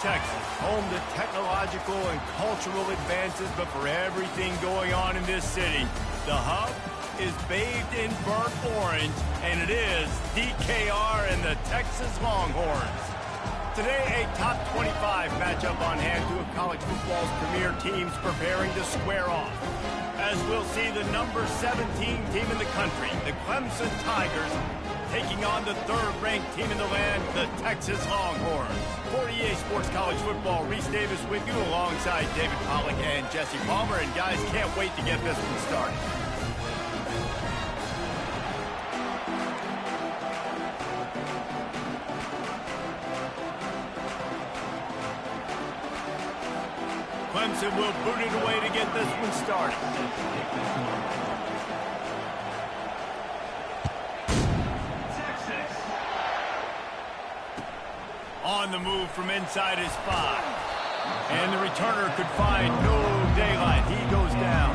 Texas, home to technological and cultural advances, but for everything going on in this city, the hub is bathed in burnt orange, and it is DKR and the Texas Longhorns. Today, a top 25 matchup on hand, two of college football's premier teams preparing to square off. As we'll see the number 17 team in the country, the Clemson Tigers, taking on the third-ranked team in the land, the Texas Longhorns. For EA Sports College Football, Reese Davis with you alongside David Pollack and Jesse Palmer. And guys, can't wait to get this one started. Clemson will boot it away to get this one started. On the move from inside his 5. And the returner could find no daylight. He goes down.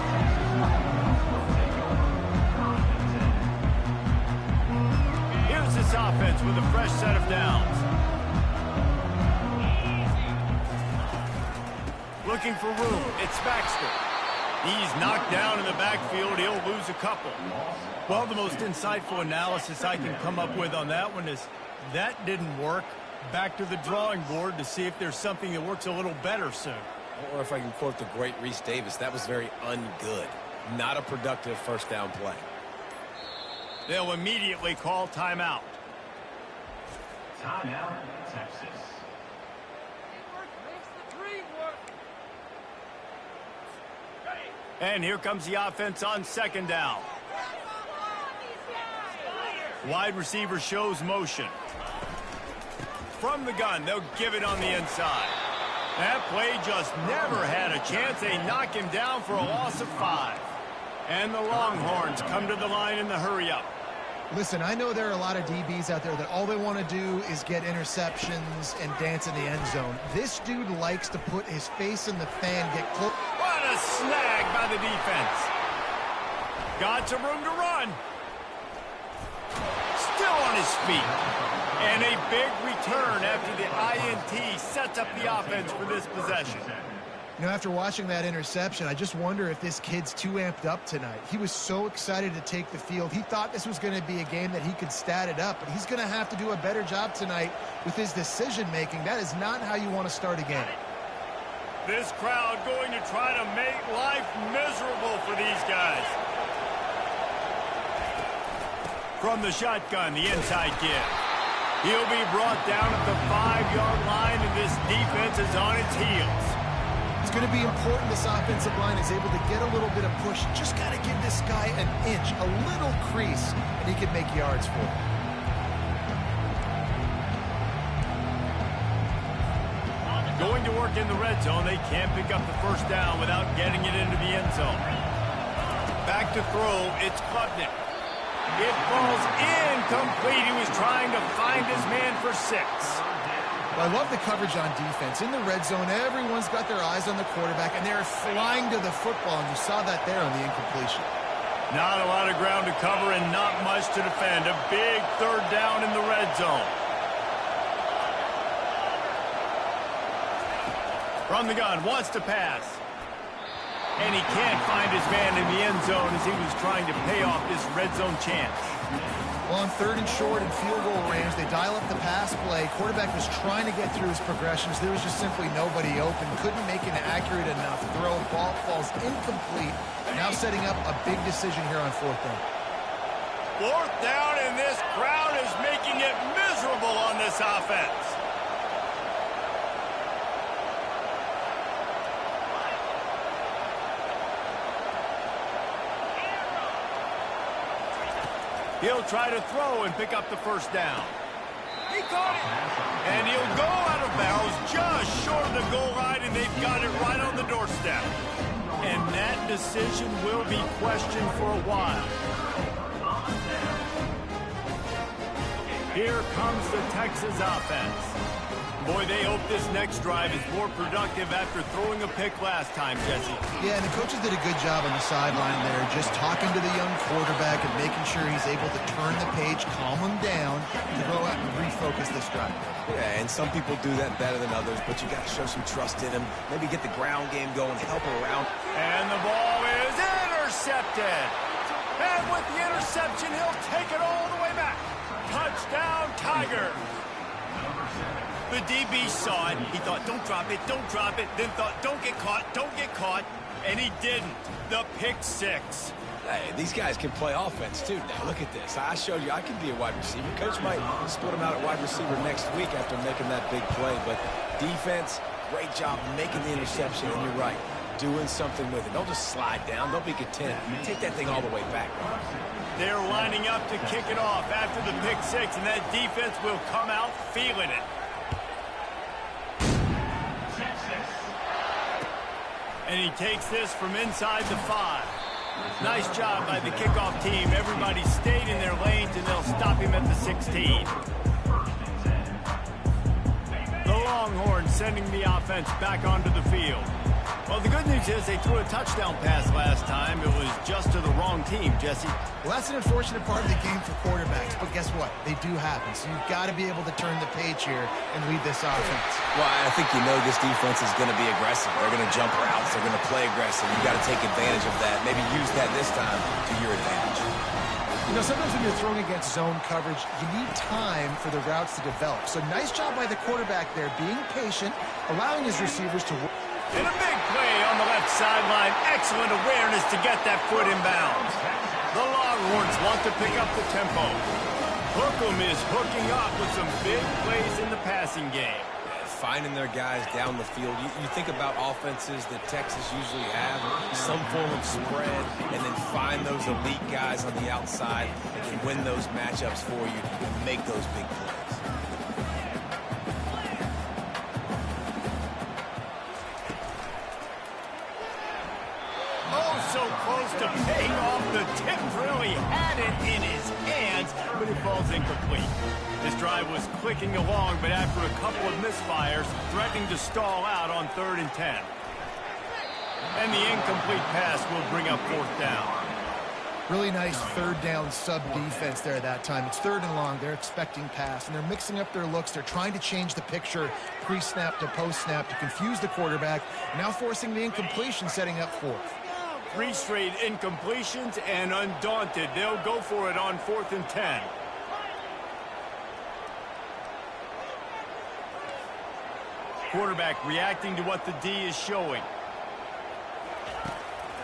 Here's this offense with a fresh set of downs. Looking for room. It's Baxter. He's knocked down in the backfield. He'll lose a couple. Well, the most insightful analysis I can come up with on that one is that didn't work. Back to the drawing board to see if there's something that works a little better soon. Or if I can quote the great Reese Davis, that was very ungood. Not a productive first down play. They'll immediately call timeout. Timeout, Texas. And here comes the offense on second down. Wide receiver shows motion. From the gun, they'll give it on the inside. That play just never had a chance. They knock him down for a loss of 5. And the Longhorns come to the line in the hurry-up. Listen, I know there are a lot of DBs out there that all they want to do is get interceptions and dance in the end zone. This dude likes to put his face in the fan, get close. What a snag by the defense. Got some room to run. Still on his feet. And a big return after the INT sets up the offense for this possession. You know, after watching that interception, I just wonder if this kid's too amped up tonight. He was so excited to take the field. He thought this was going to be a game that he could stat it up, but he's going to have to do a better job tonight with his decision-making. That is not how you want to start a game. This crowd going to try to make life miserable for these guys. From the shotgun, the inside give. He'll be brought down at the 5-yard line, and this defense is on its heels. It's going to be important this offensive line is able to get a little bit of push. Just got to give this guy an inch, a little crease, and he can make yards for it. Going to work in the red zone. They can't pick up the first down without getting it into the end zone. Back to throw. It's Klubnik. It falls incomplete. He was trying to find his man for 6. Well, I love the coverage on defense. In the red zone, everyone's got their eyes on the quarterback, and they're flying to the football, and you saw that there on the incompletion. Not a lot of ground to cover and not much to defend. A big third down in the red zone. From the gun, wants to pass. And he can't find his man in the end zone as he was trying to pay off this red zone chance. Well, on 3rd and short and field goal range, they dial up the pass play. Quarterback was trying to get through his progressions. There was just simply nobody open. Couldn't make an accurate enough throw. Ball falls incomplete. Now setting up a big decision here on 4th down. 4th down, and this crowd is making it miserable on this offense. He'll try to throw and pick up the first down. He caught it. And he'll go out of bounds just short of the goal line, and they've got it right on the doorstep. And that decision will be questioned for a while. Here comes the Texas offense. Boy, they hope this next drive is more productive after throwing a pick last time, Jesse. Yeah, and the coaches did a good job on the sideline there, just talking to the young quarterback and making sure he's able to turn the page, calm him down, to go out and refocus this drive. Yeah, and some people do that better than others, but you got to show some trust in him. Maybe get the ground game going, help him around. And the ball is intercepted. And with the interception, he'll take it all the way back. Touchdown, Tigers. The DB saw it. He thought, don't drop it, don't drop it. Then thought, don't get caught. And he didn't. The pick six. Hey, these guys can play offense, too. Now, look at this. I showed you I can be a wide receiver. Coach might split him out at wide receiver next week after making that big play. But defense, great job making the interception. And you're right, doing something with it. Don't just slide down. Don't be content. Take that thing all the way back. They're lining up to kick it off after the pick six, and that defense will come out feeling it. And he takes this from inside the 5. Nice job by the kickoff team. Everybody stayed in their lanes, and they'll stop him at the 16. The Longhorns sending the offense back onto the field. Well, the good news is they threw a touchdown pass last time. It was just to the wrong team, Jesse. Well, that's an unfortunate part of the game for quarterbacks, but guess what? They do happen. So you've got to be able to turn the page here and lead this offense. Well, I think you know this defense is going to be aggressive. They're going to jump routes. They're going to play aggressive. You've got to take advantage of that. Maybe use that this time to your advantage. You know, sometimes when you're throwing against zone coverage, you need time for the routes to develop. So nice job by the quarterback there, being patient, allowing his receivers to work. And a big play on the left sideline. Excellent awareness to get that foot in bounds. The Longhorns want to pick up the tempo. Hookem is hooking up with some big plays in the passing game. Finding their guys down the field. You think about offenses that Texas usually have, some form of spread, and then find those elite guys on the outside and can win those matchups for you and make those big plays. So close to paying off. The tip really had it in his hands, but it falls incomplete. This drive was clicking along, but after a couple of misfires, threatening to stall out on 3rd and 10. And the incomplete pass will bring up 4th down. Really nice 3rd down sub-defense there that time. It's 3rd and long. They're expecting pass, and they're mixing up their looks. They're trying to change the picture pre-snap to post-snap to confuse the quarterback, now forcing the incompletion, setting up 4th. 3 straight incompletions, and undaunted, they'll go for it on 4th and 10. Quarterback reacting to what the D is showing.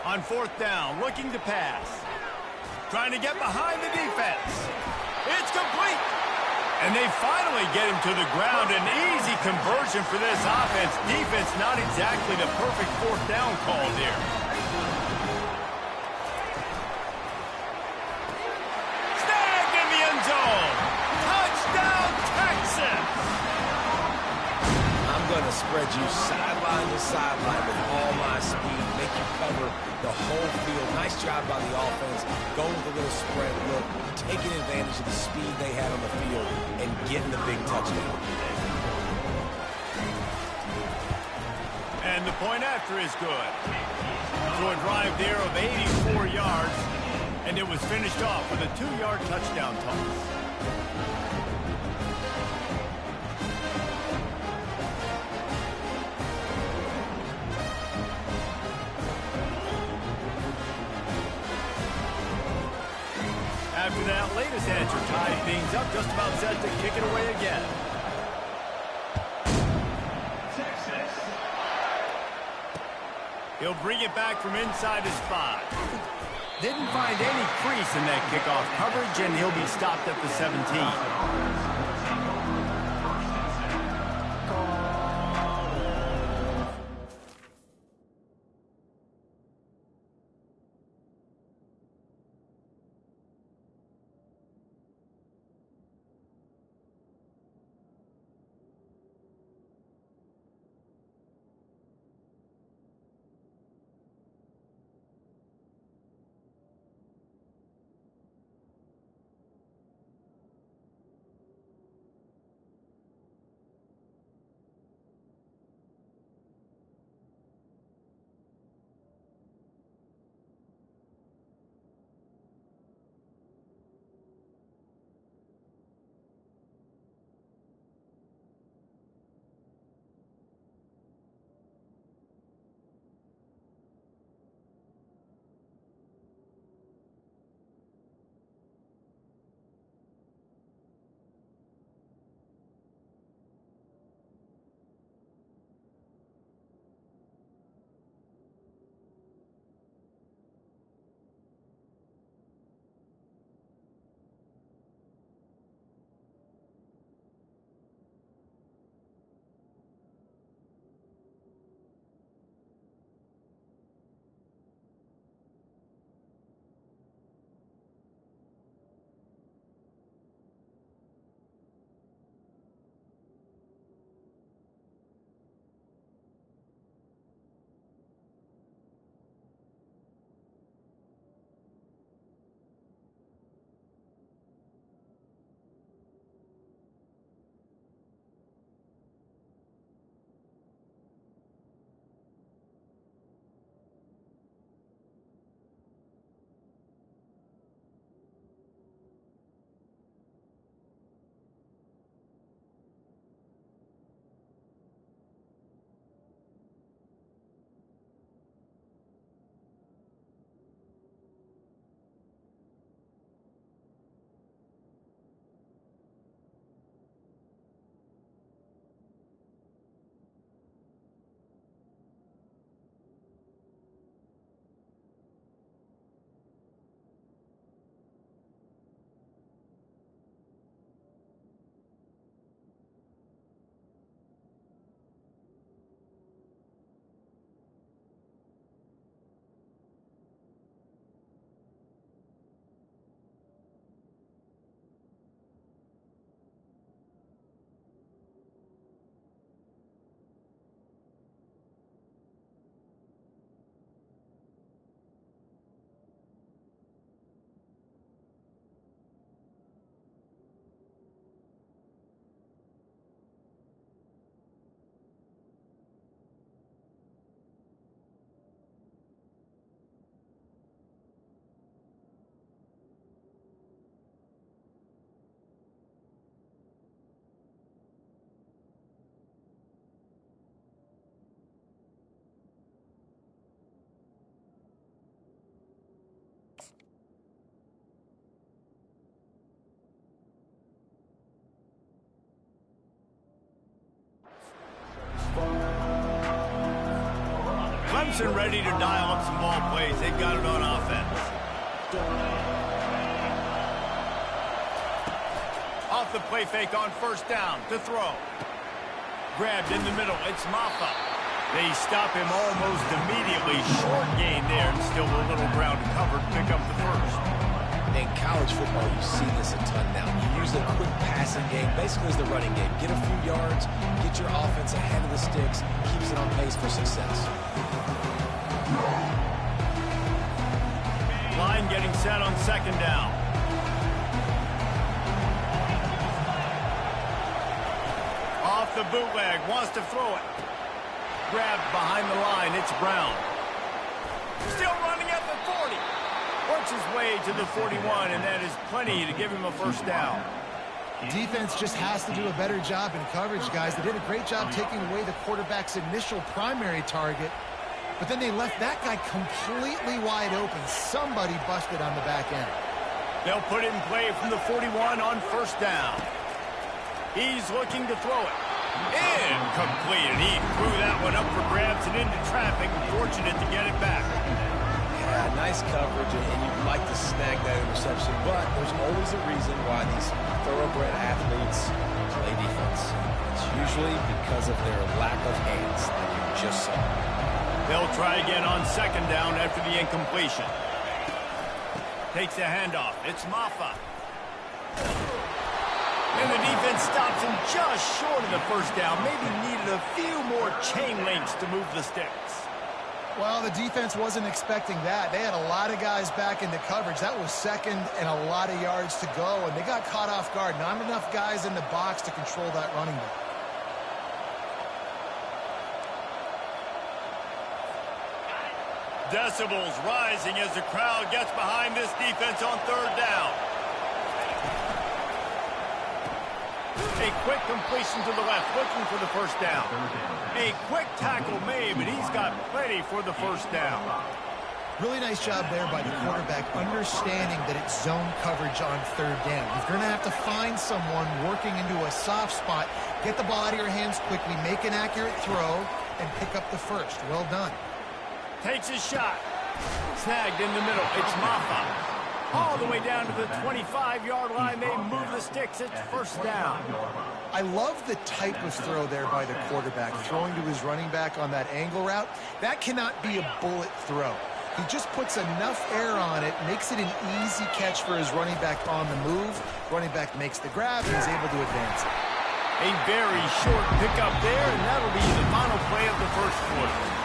On 4th down, looking to pass. Trying to get behind the defense. It's complete. And they finally get him to the ground. An easy conversion for this offense. Defense not exactly the perfect 4th down call there. Touchdown, Texas! I'm going to spread you sideline to sideline with all my speed, make you cover the whole field. Nice job by the offense, going with a little spread look, taking advantage of the speed they had on the field, and getting the big touchdown. And the point after is good. So a drive there of 84 yards, and it was finished off with a 2-yard touchdown toss. After that latest answer tied things up, just about set to kick it away again. He'll bring it back from inside his 5. Didn't find any crease in that kickoff coverage, and he'll be stopped at the 17. Clemson ready to dial up some ball plays. They've got it on offense. Off the play fake on first down to throw. Grabbed in the middle. It's Maffa. They stop him almost immediately. Short gain there. And still a little ground to cover to pick up the first. In college football, you see this a ton now. You use the quick passing game, basically as the running game. Get a few yards, get your offense ahead of the sticks, keeps it on pace for success. Line getting set on second down. Off the bootleg, wants to throw it. Grabbed behind the line, it's Brown. Still running at the 40. Works his way to the 41, and that is plenty to give him a first down. Defense just has to do a better job in coverage, guys. They did a great job taking away the quarterback's initial primary target, but then they left that guy completely wide open. Somebody busted on the back end. They'll put it in play from the 41 on first down. He's looking to throw it. Incomplete, and he threw that one up for grabs and into traffic. Fortunate to get it back. Yeah, nice coverage, and you'd like to snag that interception, but there's always a reason why these thoroughbred athletes play defense. It's usually because of their lack of hands, like you just saw. They'll try again on second down after the incompletion. Takes a handoff. It's Maffa. And the defense stops him just short of the first down. Maybe needed a few more chain links to move the sticks. Well, the defense wasn't expecting that. They had a lot of guys back into coverage. That was second and a lot of yards to go, and they got caught off guard. Not enough guys in the box to control that running back. Decibels rising as the crowd gets behind this defense on third down. A quick completion to the left, looking for the first down. A quick tackle made, but he's got plenty for the first down. Really nice job there by the quarterback, understanding that it's zone coverage on third down. You're going to have to find someone working into a soft spot, get the ball out of your hands quickly, make an accurate throw, and pick up the first. Well done. Takes his shot. Snagged in the middle. It's Maffa. All the way down to the 25-yard line. They move the sticks. It's first down. I love the type of throw there by the quarterback, throwing to his running back on that angle route. That cannot be a bullet throw. He just puts enough air on it, makes it an easy catch for his running back on the move. Running back makes the grab, and he's able to advance it. A very short pickup there, and that'll be the final play of the first quarter.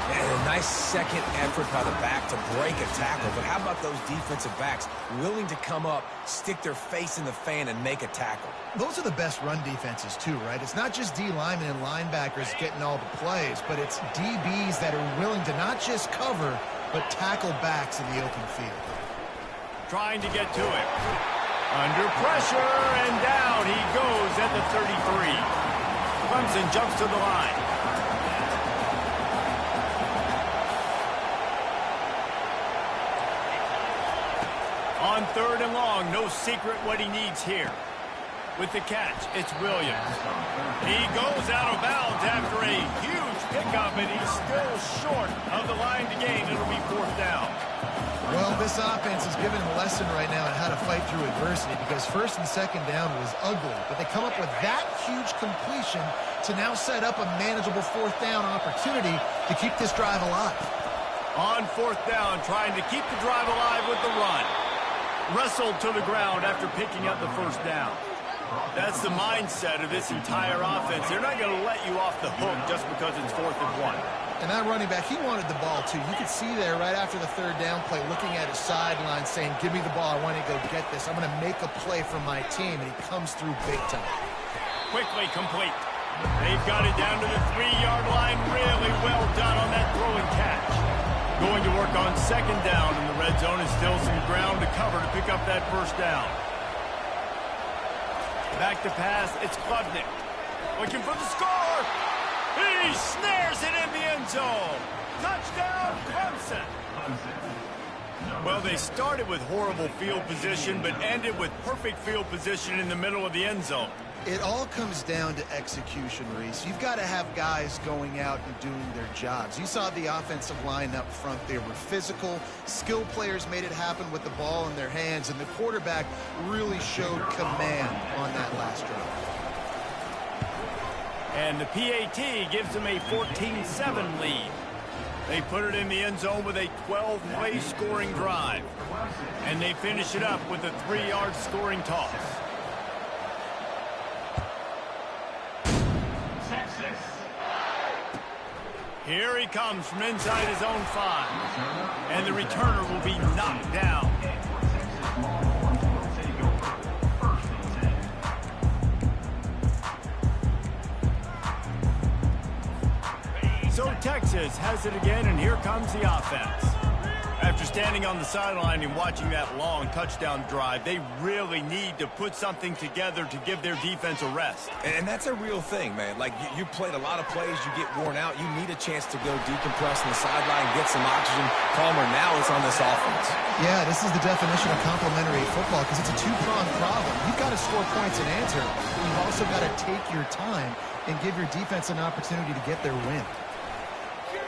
And a nice second effort by the back to break a tackle. But how about those defensive backs willing to come up, stick their face in the fan, and make a tackle? Those are the best run defenses, too, right? It's not just D linemen and linebackers getting all the plays, but it's DBs that are willing to not just cover, but tackle backs in the open field. Trying to get to it. Under pressure, and down he goes at the 33. Clemson jumps to the line. On third and long, no secret what he needs here. With the catch, it's Williams. He goes out of bounds after a huge pickup, and he's still short of the line to gain. It'll be fourth down. Well, this offense is giving him a lesson right now on how to fight through adversity, because first and second down was ugly, but they come up with that huge completion to now set up a manageable fourth down opportunity to keep this drive alive. On fourth down, trying to keep the drive alive with the run. Wrestled to the ground after picking up the first down. That's the mindset of this entire offense. They're not going to let you off the hook just because it's 4th and 1. And that running back, he wanted the ball, too. You could see there right after the third down play, looking at his sideline, saying, give me the ball. I want to go get this. I'm going to make a play for my team. And he comes through big time. Quickly complete. They've got it down to the 3-yard line. Really well done on that throw and catch. Going to work on second down in the red zone, and still some ground to cover to pick up that first down. Back to pass, it's Klubnik. Looking for the score. He snares it in the end zone. Touchdown, Clemson. Well, they started with horrible field position, but ended with perfect field position in the middle of the end zone. It all comes down to execution, Reese. You've got to have guys going out and doing their jobs. You saw the offensive line up front. They were physical. Skill players made it happen with the ball in their hands, and the quarterback really showed command on that last drive. And the PAT gives them a 14-7 lead. They put it in the end zone with a 12-play scoring drive. And they finish it up with a 3-yard scoring toss. Here he comes from inside his own 5. And the returner will be knocked down. So Texas has it again, and here comes the offense. After standing on the sideline and watching that long touchdown drive, they really need to put something together to give their defense a rest. And that's a real thing, man. Like, you played a lot of plays, you get worn out, you need a chance to go decompress on the sideline, get some oxygen. Palmer, now it's on this offense. Yeah, this is the definition of complementary football because it's a two-pronged problem. You've got to score points and answer, but you've also got to take your time and give your defense an opportunity to get their win.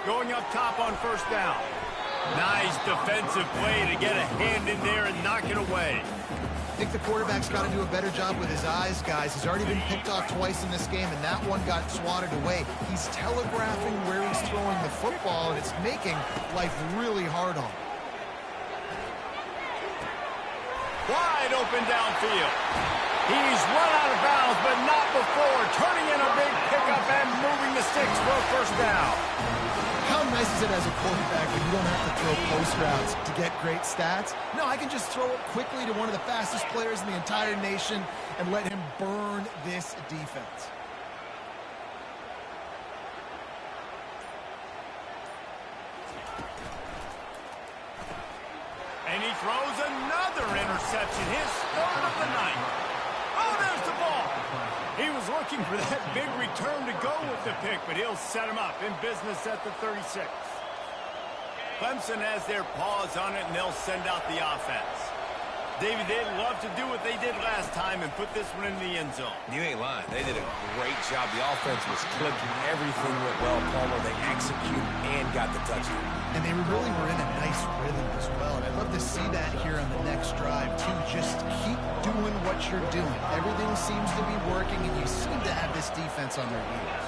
Going up top on first down. Nice defensive play to get a hand in there and knock it away. I think the quarterback's got to do a better job with his eyes, guys. He's already been picked off twice in this game, and that one got swatted away. He's telegraphing where he's throwing the football, and it's making life really hard on him. Wide open downfield. He's run out of bounds, but not before turning in a big pickup and moving the sticks for a first down. How nice is it as a quarterback when you don't have to throw post routes to get great stats? No, I can just throw it quickly to one of the fastest players in the entire nation and let him burn this defense. And he throws another interception, his third of the night. Oh, there's the ball. He was looking for that big return to go with the pick, but he'll set him up in business at the 36. Clemson has their paws on it, and they'll send out the offense. David, they'd love to do what they did last time and put this one in the end zone. You ain't lying. They did a great job. The offense was clicking. Everything went well, Palmer. They executed and got the touchdown. And they really were in a nice rhythm as well. And I'd love to see that here on the next drive, too. Just keep doing what you're doing. Everything seems to be working, and you seem to have this defense on their heels.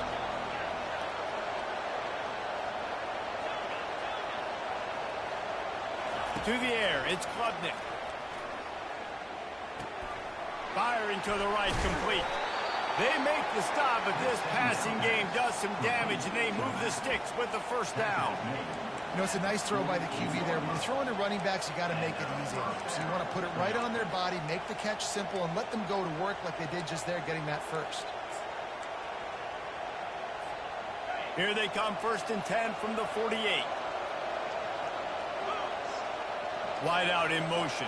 To the air, it's Klubnik. Firing to the right, complete. They make the stop, but this passing game does some damage, and they move the sticks with the first down. You know, it's a nice throw by the QB there. When you're throwing to running backs, you got to make it easy. So you want to put it right on their body, make the catch simple, and let them go to work like they did just there, getting that first. Here they come, 1st and 10 from the 48. Wide out in motion.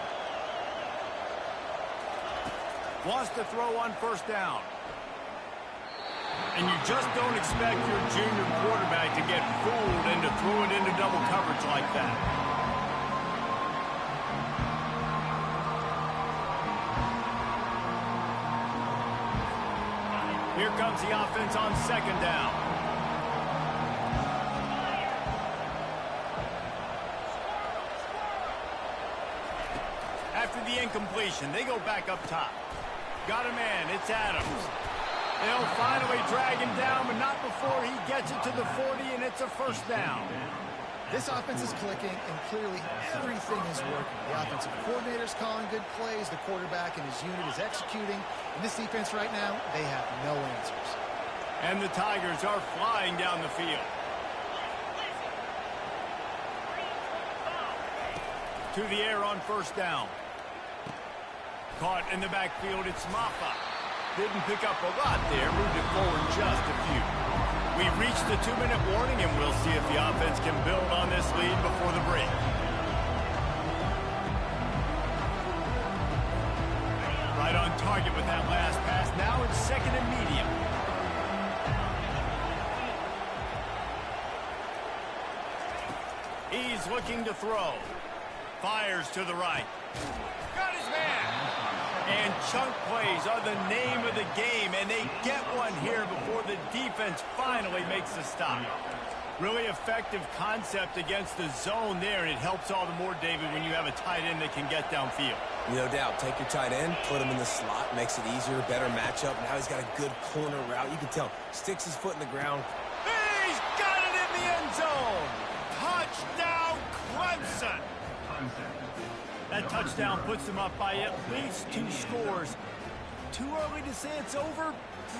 Wants to throw on first down. And you just don't expect your junior quarterback to get fooled into throwing into double coverage like that. Here comes the offense on 2nd down. After the incompletion, they go back up top. Got a man, it's Adams. They'll finally drag him down, but not before he gets it to the 40, and it's a first down. This offense is clicking, and clearly everything is working. The offensive coordinator's calling good plays, the quarterback and his unit is executing, and this defense right now, they have no answers. And the Tigers are flying down the field. To the air on first down. Caught in the backfield, it's Maffa. Didn't pick up a lot there, moved it forward just a few. We've reached the 2-minute warning, and we'll see if the offense can build on this lead before the break. Right on target with that last pass. Now it's 2nd and medium. He's looking to throw. Fires to the right. Got his man. And chunk plays are the name of the game, and they get one here before the defense finally makes the stop. Really effective concept against the zone there, and it helps all the more, David, when you have a tight end that can get downfield. No doubt. Take your tight end, put him in the slot, makes it easier, better matchup. Now he's got a good corner route. You can tell, sticks his foot in the ground. He's got it in the end zone. Touchdown, Clemson. That touchdown puts them up by at least 2 scores. Too early to say it's over?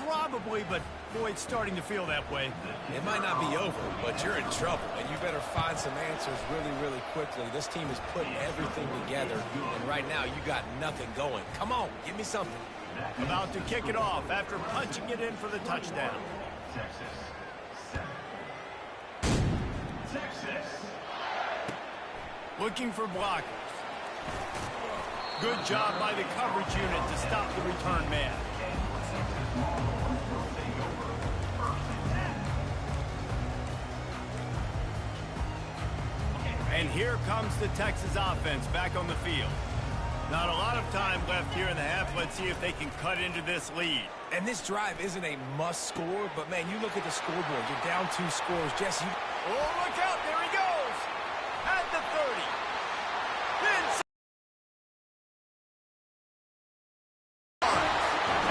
Probably, but boy, it's starting to feel that way. It might not be over, but you're in trouble, and you better find some answers really, really quickly. This team is putting everything together, and right now you got nothing going. Come on, give me something. About to kick it off after punching it in for the touchdown. Texas. Looking for blockers. Good job by the coverage unit to stop the return man. And here comes the Texas offense back on the field. Not a lot of time left here in the half. Let's see if they can cut into this lead. And this drive isn't a must score, but man, you look at the scoreboard. You're down 2 scores. Jesse, oh, look out. There he goes. At the 30.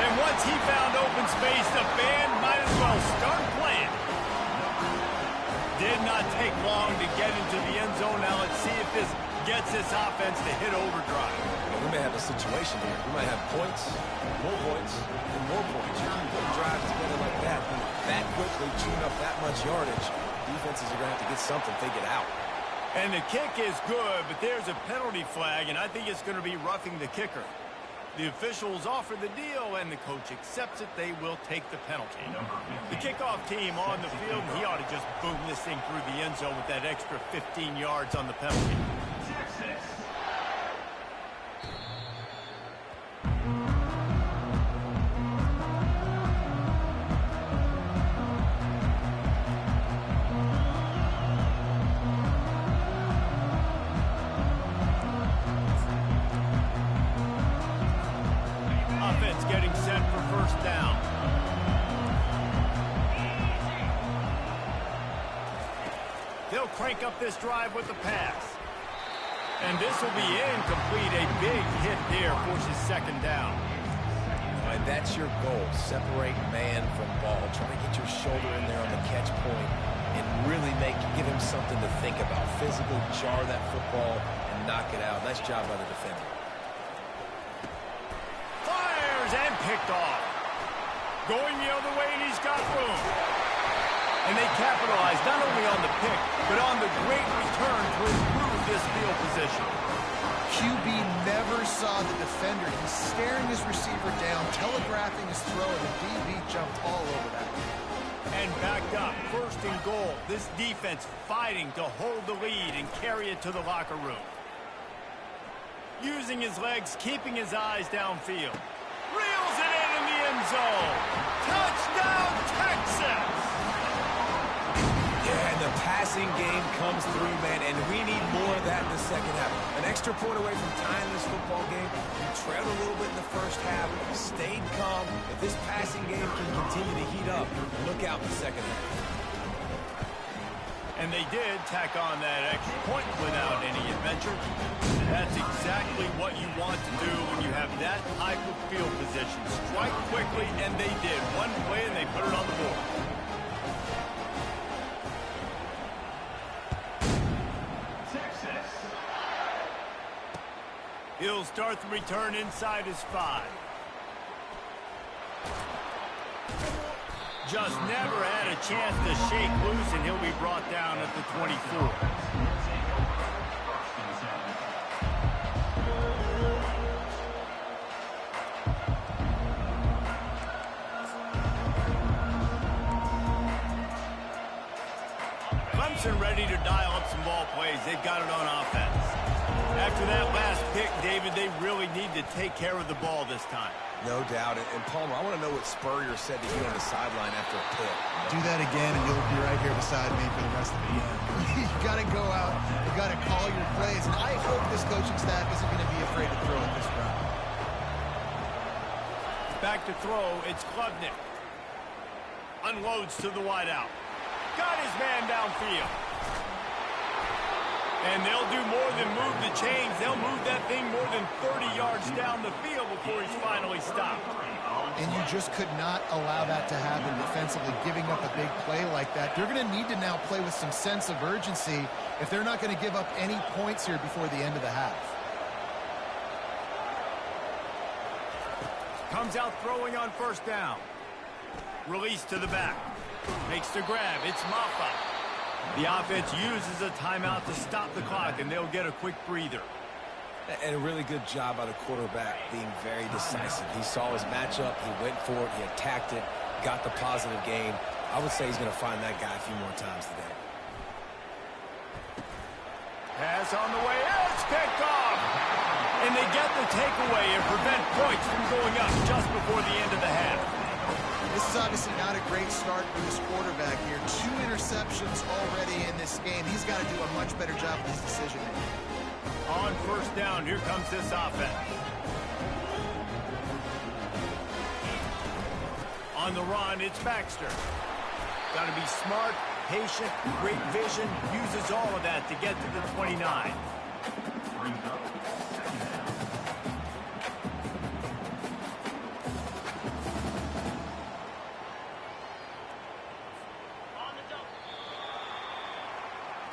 And once he found open space, the band might as well start playing. Did not take long to get into the end zone. Now let's see if this gets this offense to hit overdrive. we may have a situation here. We might have points, and more points. You can put drives together like that quickly, tune up that much yardage. Defenses are going to have to get something figured out. And the kick is good, but there's a penalty flag, and I think it's going to be roughing the kicker. The officials offer the deal, and the coach accepts it. They will take the penalty. The kickoff team on the field, he ought to just boom this thing through the end zone with that extra 15 yards on the penalty. Offense getting set for first down. They'll crank up this drive with the pass. And this will be incomplete. A big hit there forces second down. And that's your goal. Separate man from ball. Try to get your shoulder in there on the catch point and really give him something to think about. Physically jar that football and knock it out. Nice job by the defender. And picked off. Going the other way, and he's got room. And they capitalize not only on the pick, but on the great return to improve this field position. QB never saw the defender. He's staring his receiver down, telegraphing his throw, and the DB jumped all over that. And backed up, first and goal. This defense fighting to hold the lead and carry it to the locker room. Using his legs, keeping his eyes downfield. Reels it in the end zone. Touchdown, Texas! Yeah, and the passing game comes through, man, and we need more of that in the second half. An extra point away from tying this football game. We trailed a little bit in the first half, stayed calm. If this passing game can continue to heat up, look out in the second half. And they did tack on that extra point without any adventure. That's exactly what you want to do when you have that type of field position. Strike quickly, and they did. One play, and they put it on the board. Texas. He'll start the return inside his 5. Just never had a chance to shake loose, and he'll be brought down at the 24. Clemson ready to dial up some ball plays. They've got it on offense. After that last pick, David, they really need to take care of the ball this time. No doubt. And Palmer, I want to know what Spurrier said to you on the sideline after a pick. Do that again, and you'll be right here beside me for the rest of the game. You got to go out. You got to call your plays. And I hope this coaching staff isn't going to be afraid to throw it this round. Back to throw, it's Klubnik. Unloads to the wideout. Got his man downfield. And they'll do more than move the chains. They'll move that thing more than 30 yards down the field before he's finally stopped. And you just could not allow that to happen defensively, giving up a big play like that. They're going to need to now play with some sense of urgency if they're not going to give up any points here before the end of the half. Comes out throwing on first down. Release to the back. Makes the grab. It's Maffa. The offense uses a timeout to stop the clock, and they'll get a quick breather. And a really good job by the quarterback being very decisive. He saw his matchup, he went for it, he attacked it, got the positive gain. I would say he's going to find that guy a few more times today. Pass on the way, it's picked off! And they get the takeaway and prevent points from going up just before the end of the half. This is obviously not a great start for this quarterback here. 2 interceptions already in this game. He's got to do a much better job with his decision-making. On first down, here comes this offense. On the run, it's Baxter. Got to be smart, patient, great vision, uses all of that to get to the 29.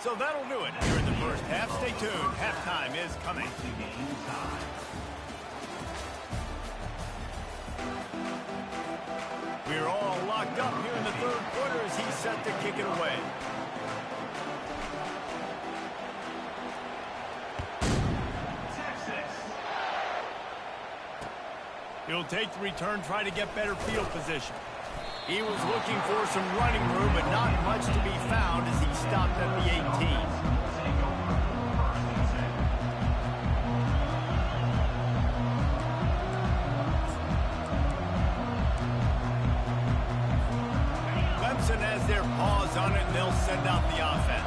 So that'll do it here in the first half. Stay tuned. Halftime is coming. We're all locked up here in the third quarter as he's set to kick it away. He'll take the return, try to get better field position. He was looking for some running room, but not much to be found as he stopped at the 18. Clemson has their paws on it, and they'll send out the offense.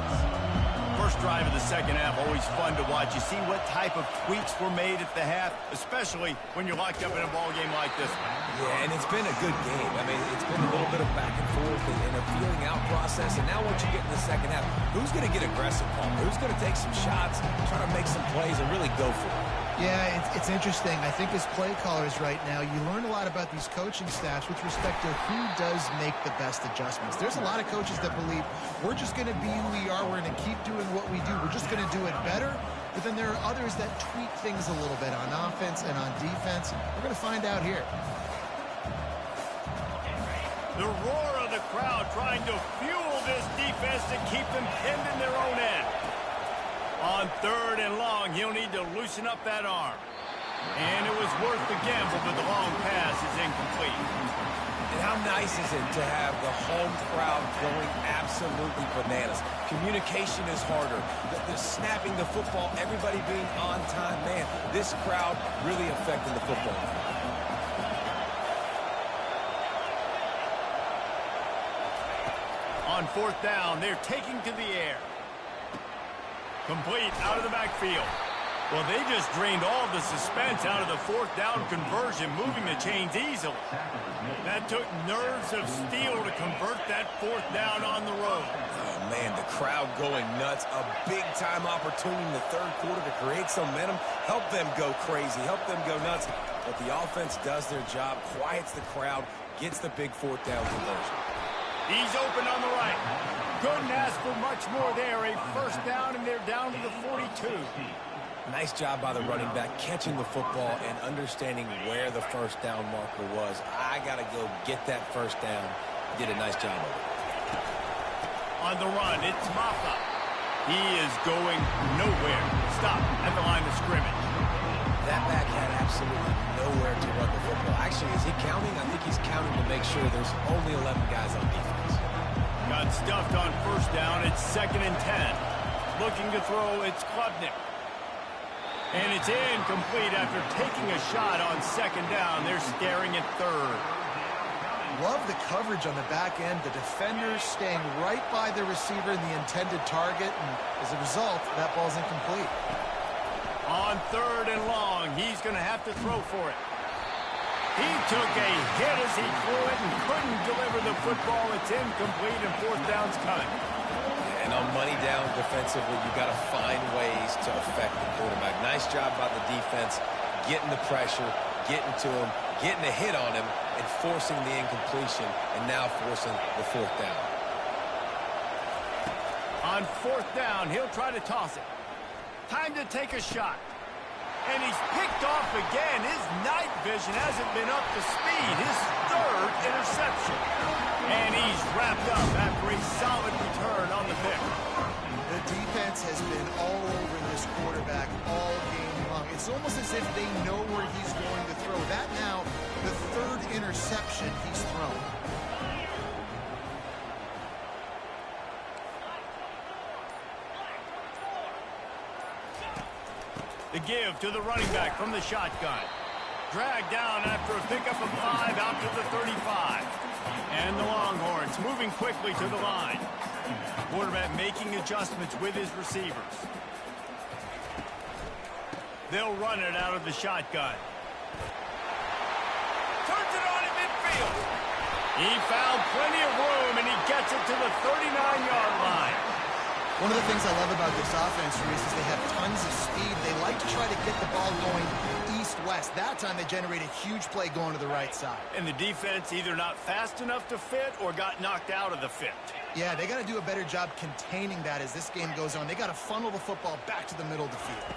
First drive of the second half, always fun to watch. You see what type of tweaks were made at the half, especially when you're locked up in a ball game like this one. Yeah, and it's been a good game. I mean, it's been a little bit of back and forth and a feeling out process. And now once you get in the second half, who's going to get aggressive, Paul? Who's going to take some shots, try to make some plays, and really go for it? Yeah, it's interesting. I think as play callers right now, you learn a lot about these coaching staffs with respect to who does make the best adjustments. There's a lot of coaches that believe we're just going to be who we are. We're going to keep doing what we do. We're just going to do it better. But then there are others that tweak things a little bit on offense and on defense. We're going to find out here. The roar of the crowd trying to fuel this defense to keep them pinned in their own end. On third and long, he'll need to loosen up that arm. And it was worth the gamble, but the long pass is incomplete. And how nice is it to have the home crowd going absolutely bananas? Communication is harder. The snapping the football, everybody being on time. Man, this crowd really affecting the football. On fourth down, they're taking to the air. Complete out of the backfield. Well, they just drained all the suspense out of the fourth down conversion, moving the chains easily. That took nerves of steel to convert that fourth down on the road. Oh, man, the crowd going nuts. A big-time opportunity in the third quarter to create some momentum, help them go crazy, help them go nuts. But the offense does their job, quiets the crowd, gets the big fourth down conversion. He's open on the right. Couldn't ask for much more there. A first down, and they're down to the 42. Nice job by the running back, catching the football and understanding where the first down marker was. I got to go get that first down. Did a nice job of it. On the run, it's Maffa. He is going nowhere. Stop at the line of scrimmage. That back had absolutely nowhere to run the football. Actually, is he counting? I think he's counting to make sure there's only 11 guys on defense. Got stuffed on first down. It's 2nd and 10. Looking to throw, it's Klubnik. And it's incomplete after taking a shot on 2nd down. They're staring at 3rd. Love the coverage on the back end. The defenders staying right by the receiver and the intended target. And as a result, that ball's incomplete. On 3rd and long, he's going to have to throw for it. He took a hit as he threw it and couldn't deliver the football. It's incomplete and fourth down's cut. And on money down defensively, you got to find ways to affect the quarterback. Nice job by the defense, getting the pressure, getting to him, getting a hit on him, and forcing the incompletion, and now forcing the fourth down. On fourth down, he'll try to toss it. Time to take a shot. And he's picked off again. His night vision hasn't been up to speed. His third interception. And he's wrapped up after a solid return on the pick. The defense has been all over this quarterback all game long. It's almost as if they know where he's going to throw. That now, the third interception he's thrown. The give to the running back from the shotgun. Dragged down after a pickup of 5 out to the 35. And the Longhorns moving quickly to the line. Quarterback making adjustments with his receivers. They'll run it out of the shotgun. Turns it on in midfield. He found plenty of room, and he gets it to the 39-yard line. One of the things I love about this offense, Reese, is they have tons of speed. They like to try to get the ball going east-west. That time they generate a huge play going to the right side. And the defense either not fast enough to fit or got knocked out of the fit. Yeah, they got to do a better job containing that as this game goes on. They got to funnel the football back to the middle of the field.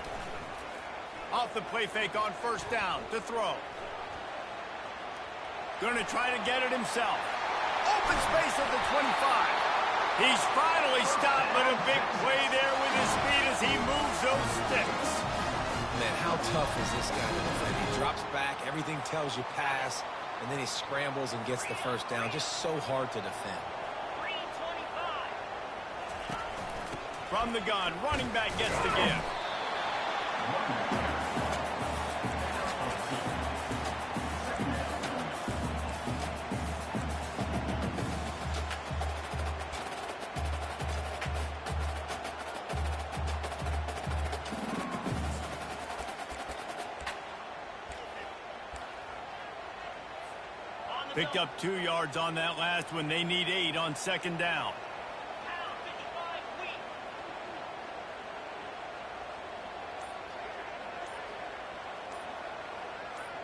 Off the play fake on first down to throw. Going to try to get it himself. Open space at the 25. He's finally stopped, but a big play there with his speed as he moves those sticks. Man, how tough is this guy to defend? He drops back, everything tells you pass, and then he scrambles and gets the first down. Just so hard to defend. From the gun, running back gets the give. Picked up 2 yards on that last one. They need 8 on second down.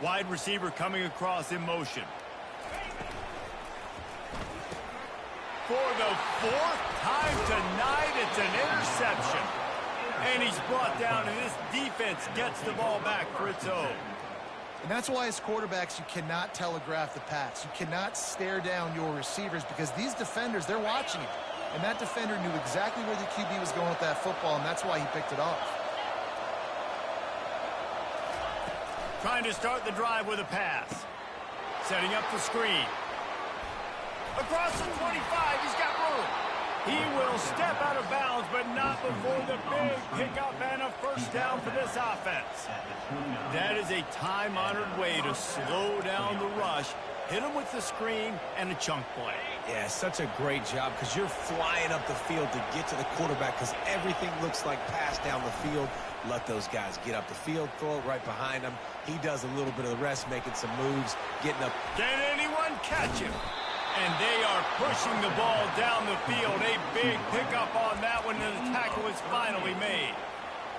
Wide receiver coming across in motion. For the fourth time tonight, it's an interception. And he's brought down, and this defense gets the ball back for its own. And that's why as quarterbacks, you cannot telegraph the pass. You cannot stare down your receivers because these defenders, they're watching it. And that defender knew exactly where the QB was going with that football, and that's why he picked it off. Trying to start the drive with a pass. Setting up the screen. Across the 25, he's got room. He will step out of bounds, but not before the big pickup and a first down for this offense. That is a time-honored way to slow down the rush, hit him with the screen, and a chunk play. Yeah, such a great job because you're flying up the field to get to the quarterback because everything looks like pass down the field. Let those guys get up the field, throw it right behind him. He does a little bit of the rest, making some moves, getting up. Can anyone catch him? And they are pushing the ball down the field. A big pickup on that one, and the tackle is finally made.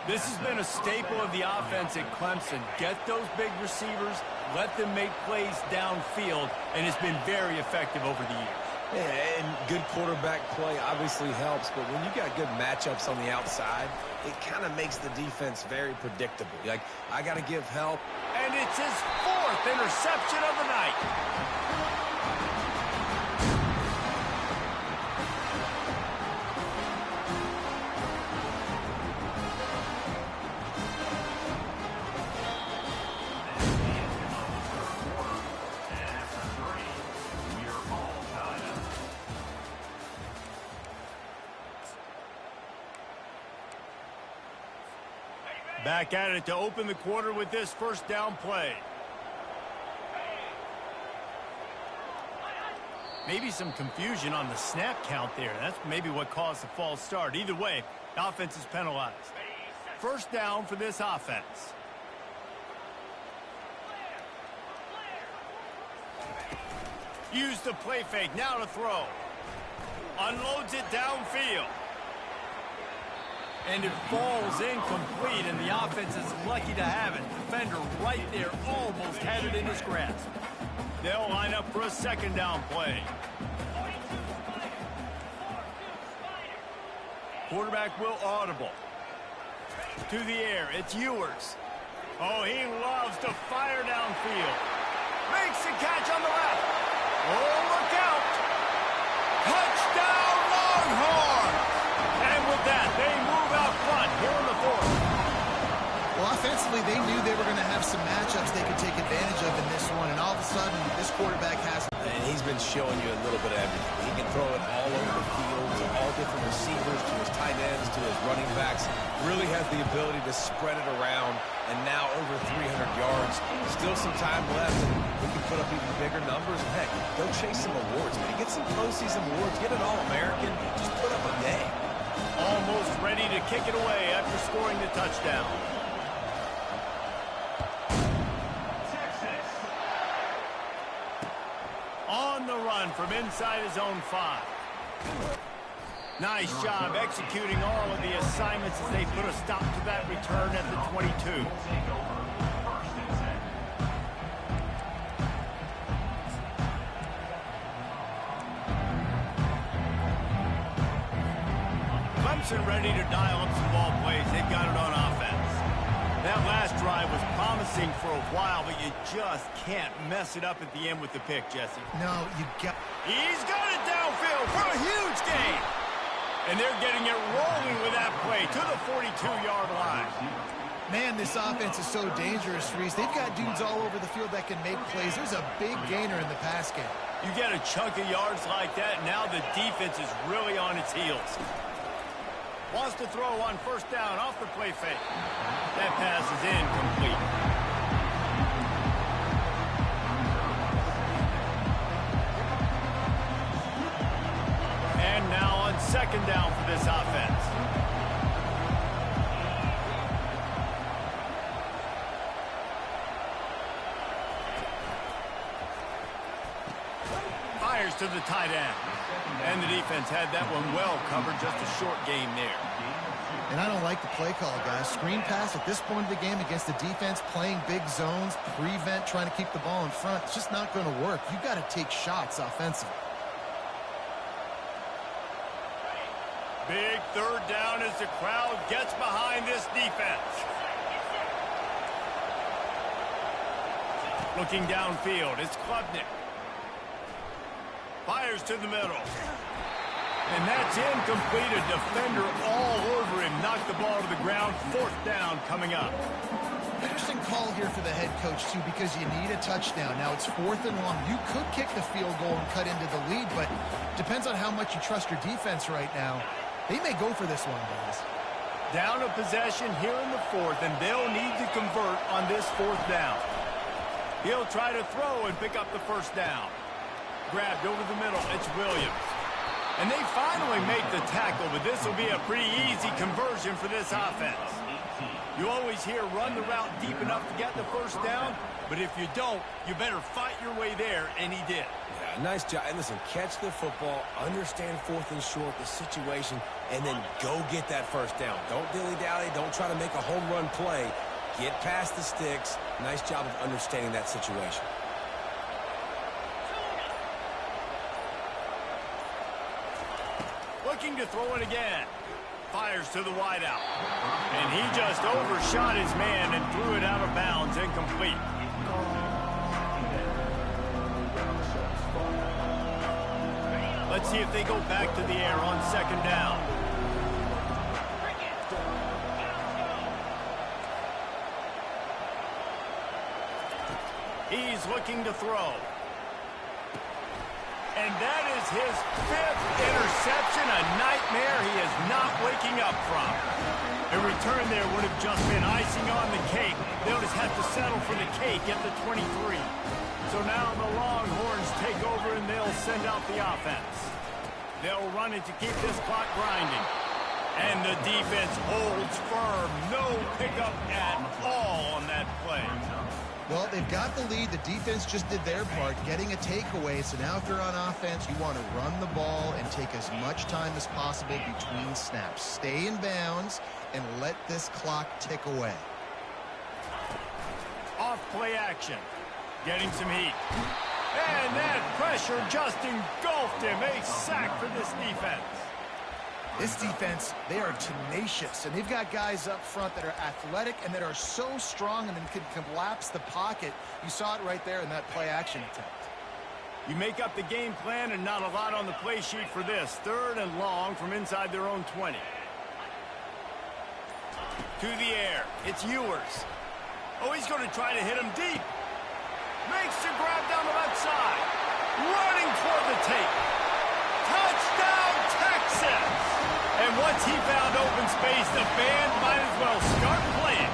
This has been a staple of the offense at Clemson. Get those big receivers, let them make plays downfield, and it's been very effective over the years. Yeah, and good quarterback play obviously helps, but when you got good matchups on the outside, it kind of makes the defense very predictable. Like, I got to give help. And it's his fourth interception of the night. Back at it to open the quarter with this first down play. Maybe some confusion on the snap count there. That's maybe what caused the false start. Either way, the offense is penalized. First down for this offense. Use the play fake, now to throw. Unloads it downfield. And it falls incomplete, and the offense is lucky to have it. Defender right there almost had it in his grasp. They'll line up for a second down play. Quarterback will audible. To the air, it's Ewers. Oh, he loves to fire downfield. Makes the catch on the left. Oh, look out. Touchdown, Longhorns! And with that, they move out front here in the fourth. Well, offensively, they knew they were going to have some matchups they could take advantage of in this one, and all of a sudden, this quarterback has... And he's been showing you a little bit of everything. He can throw it all over the field to all different receivers, to his tight ends, to his running backs. Really has the ability to spread it around, and now over 300 yards. Still some time left, and he can put up even bigger numbers. And heck, go chase some awards, man. Get some postseason awards. Get an All-American. Just put up a day. Almost ready to kick it away after scoring the touchdown. On the run from inside his own 5. Nice job executing all of the assignments as they put a stop to that return at the 22. Clemson ready to dial up some ball plays. They've got it on offense. That last drive was promising for a while, but you just can't mess it up at the end with the pick, Jesse. No, you got... He's got it downfield for a huge gain. And they're getting it rolling with that play to the 42-yard line. Man, this offense is so dangerous, Reese. They've got dudes all over the field that can make plays. There's a big gainer in the pass game. You get a chunk of yards like that, now the defense is really on its heels. Wants to throw on first down off the play fake. That pass is incomplete. And now on second down for this offense. Fires to the tight end. And the defense had that one well covered, just a short gain there. And I don't like the play call, guys. Screen pass at this point of the game against the defense, playing big zones, prevent, trying to keep the ball in front. It's just not going to work. You've got to take shots offensively. Big third down as the crowd gets behind this defense. Looking downfield, it's Klubnik. Fires to the middle. And that's incomplete. A defender all over him. Knocked the ball to the ground. Fourth down coming up. Interesting call here for the head coach, too, because you need a touchdown. Now it's 4th and long. You could kick the field goal and cut into the lead, but depends on how much you trust your defense right now. They may go for this one, guys. Down a possession here in the 4th, and they'll need to convert on this 4th down. He'll try to throw and pick up the first down. Grabbed over the middle. It's Williams. And they finally make the tackle, but this will be a pretty easy conversion for this offense. You always hear run the route deep enough to get the first down, but if you don't, you better fight your way there, and he did. Yeah, nice job. And listen, catch the football, understand 4th and short, the situation, and then go get that first down. Don't dilly-dally. Don't try to make a home run play. Get past the sticks. Nice job of understanding that situation. Looking to throw it again. Fires to the wideout. And he just overshot his man and threw it out of bounds, incomplete. Let's see if they go back to the air on second down. He's looking to throw. And that is his 5th interception, a nightmare he is not waking up from. A return there would have just been icing on the cake. They'll just have to settle for the cake at the 23. So now the Longhorns take over and they'll send out the offense. They'll run it to keep this clock grinding. And the defense holds firm. No pickup at all on that play. Well, they've got the lead. The defense just did their part, getting a takeaway. So now if you're on offense, you want to run the ball and take as much time as possible between snaps. Stay in bounds and let this clock tick away. Off play action. Getting some heat. And that pressure just engulfed him. A sack for this defense. This defense, they are tenacious, and they've got guys up front that are athletic and that are so strong and then can collapse the pocket. You saw it right there in that play-action attempt. You make up the game plan and not a lot on the play sheet for this. 3rd and long from inside their own 20. To the air. It's Ewers. Oh, he's going to try to hit him deep. Makes the grab down the left side. Running toward the tape. Touchdown, Texas! And once he found open space, the band might as well start playing.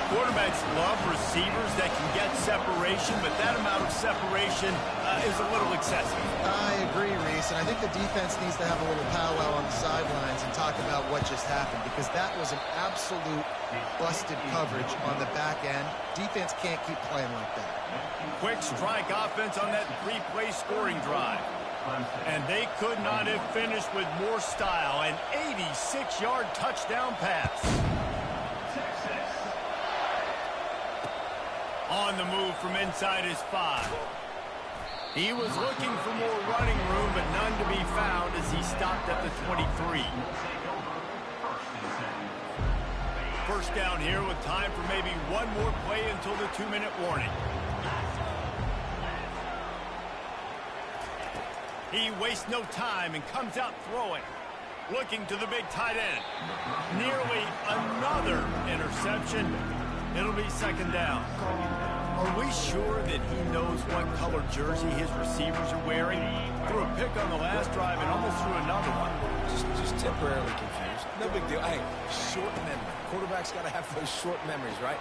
Quarterbacks love receivers that can get separation, but that amount of separation is a little excessive. I agree, Reese, and I think the defense needs to have a little powwow on the sidelines and talk about what just happened, because that was an absolute busted coverage on the back end. Defense can't keep playing like that. Quick strike offense on that 3-play scoring drive. And they could not have finished with more style. An 86-yard touchdown pass. On the move from inside his 5. He was looking for more running room, but none to be found as he stopped at the 23. First down here with time for maybe one more play until the 2-minute warning. He wastes no time and comes out throwing. Looking to the big tight end. Nearly another interception. It'll be 2nd down. Are we sure that he knows what color jersey his receivers are wearing? Threw a pick on the last drive and almost threw another one. Just temporarily confused. No big deal. Hey, short memory. Quarterback's got to have those short memories, right?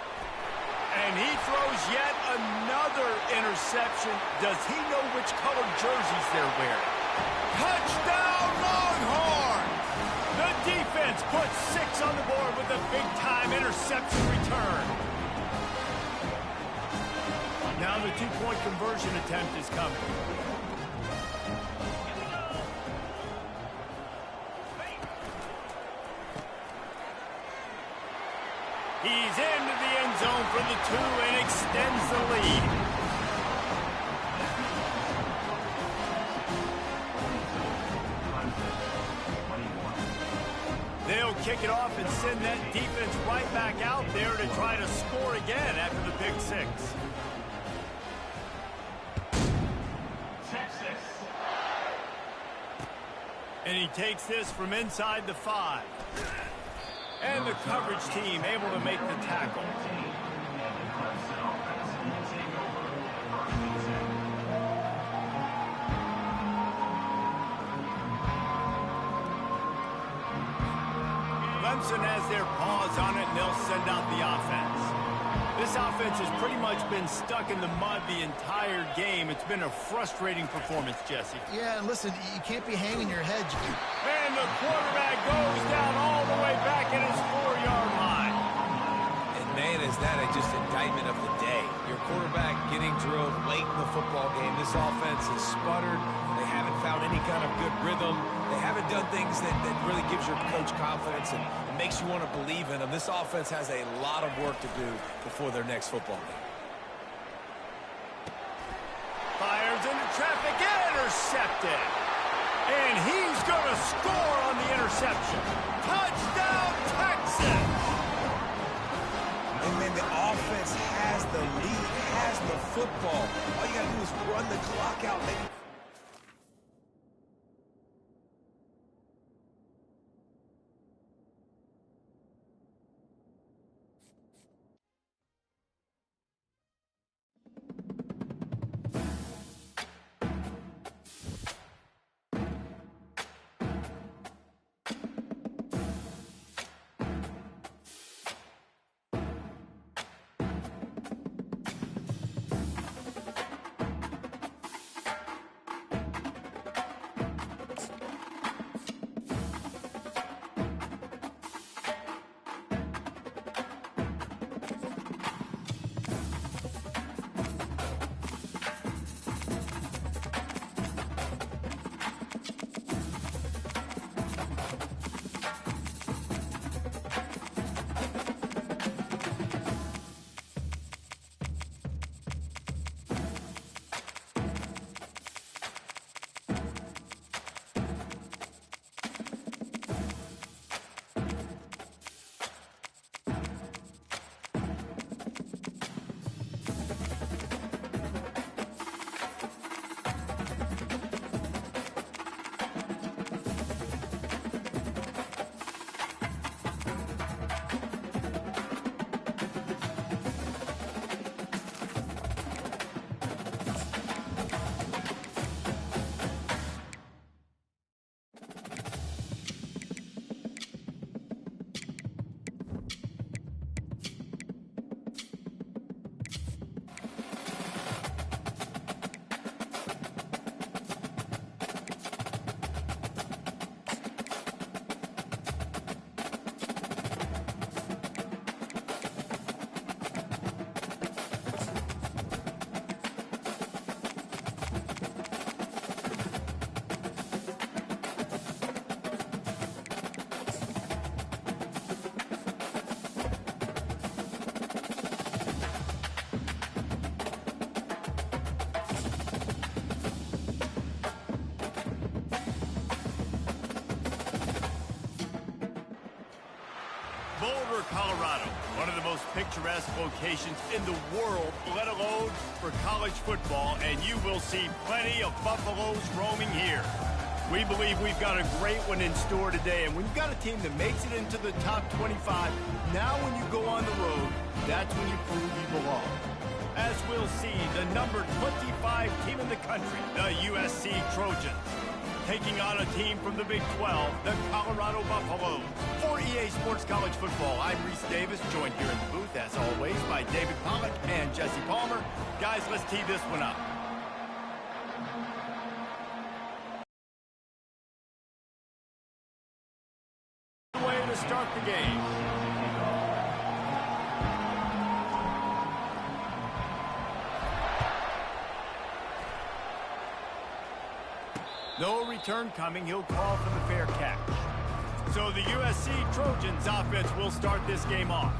And he throws yet another interception. Does he know which color jerseys they're wearing? Touchdown, Longhorns! The defense puts 6 on the board with a big-time interception return. Now the 2-point conversion attempt is coming. He's into the end zone for the 2 and extends the lead. They'll kick it off and send that defense right back out there to try to score again after the pick 6. And he takes this from inside the 5. And the coverage team able to make the tackle. Clemson has their paws on it, and they'll send out the offense. This offense has pretty much been stuck in the mud the entire game. It's been a frustrating performance, Jesse. Yeah, and listen, you can't be hanging your head. And the quarterback goes down all the way back at his 4-yard line. And man, is that just indictment of the day. Your quarterback getting drilled late in the football game. This offense has sputtered. They haven't found any kind of good rhythm. They haven't done things that really gives your coach confidence and makes you want to believe in them. This offense has a lot of work to do before their next football game. Fires into traffic, intercepted. And he's going to score on the interception. Touchdown, Texas! And man, the offense has the lead, has the football. All you got to do is run the clock out, maybe. Colorado, one of the most picturesque locations in the world, let alone for college football, and you will see plenty of Buffaloes roaming here. We believe we've got a great one in store today, and when you've got a team that makes it into the top 25, now when you go on the road, that's when you prove you belong. As we'll see, the number 25 team in the country, the USC Trojans, taking on a team from the Big 12, the Colorado Buffaloes. For EA Sports College Football, I'm Reese Davis, joined here in the booth, as always, by David Pollack and Jesse Palmer. Guys, let's tee this one up. Way to start the game. No return coming. He'll call for the fair catch. So the USC Trojans offense will start this game off.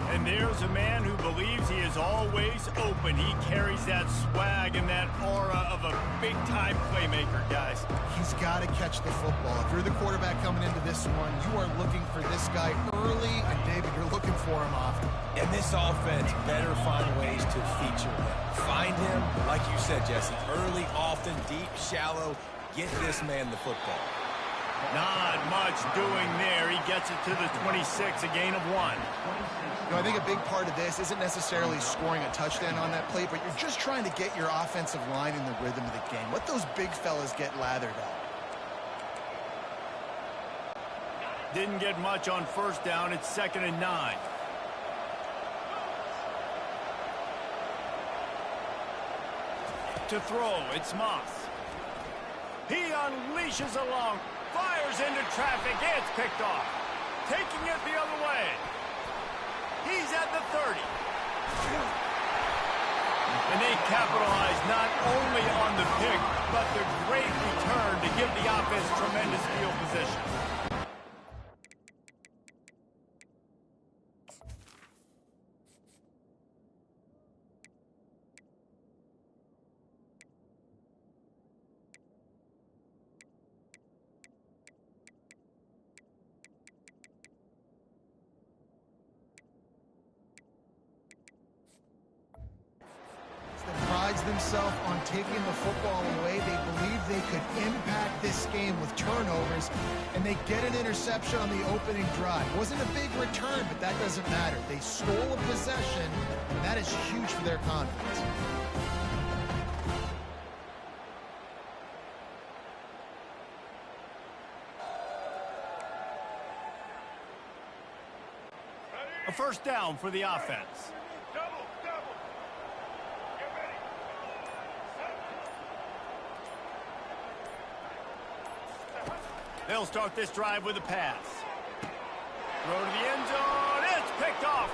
And there's a man who believes he is always open. He carries that swag and that aura of a big-time playmaker, guys. He's got to catch the football. If you're the quarterback coming into this one, you are looking for this guy early, and David, you're looking for him often. And this offense better find ways to feature him. Find him, like you said, Jesse, early, often, deep, shallow. Get this man the football. Not much doing there. He gets it to the 26, a gain of 1. You know, I think a big part of this isn't necessarily scoring a touchdown on that play, but you're just trying to get your offensive line in the rhythm of the game. Let those big fellas get lathered up. Didn't get much on first down. It's 2nd and 9. To throw, it's Moss. He unleashes along, fires into traffic, it's picked off. Taking it the other way. He's at the 30. And they capitalize not only on the pick, but the great return to give the offense tremendous field position. Themselves on taking the football away. They believe they could impact this game with turnovers, and they get an interception on the opening drive. Wasn't a big return, but that doesn't matter. They stole a possession, and that is huge for their confidence. A first down for the offense. They'll start this drive with a pass. Throw to the end zone. It's picked off.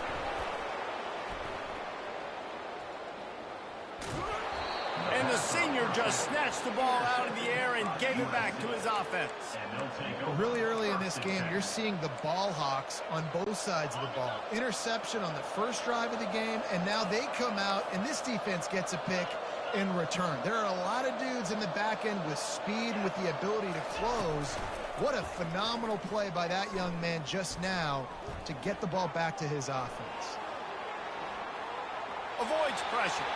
And the senior just snatched the ball out of the air and gave it back to his offense. Really early in this game, you're seeing the ball hawks on both sides of the ball. Interception on the first drive of the game, and now they come out, and this defense gets a pick in return. There are a lot of dudes in the back end with speed and with the ability to close. What a phenomenal play by that young man just now to get the ball back to his offense. Avoids pressure.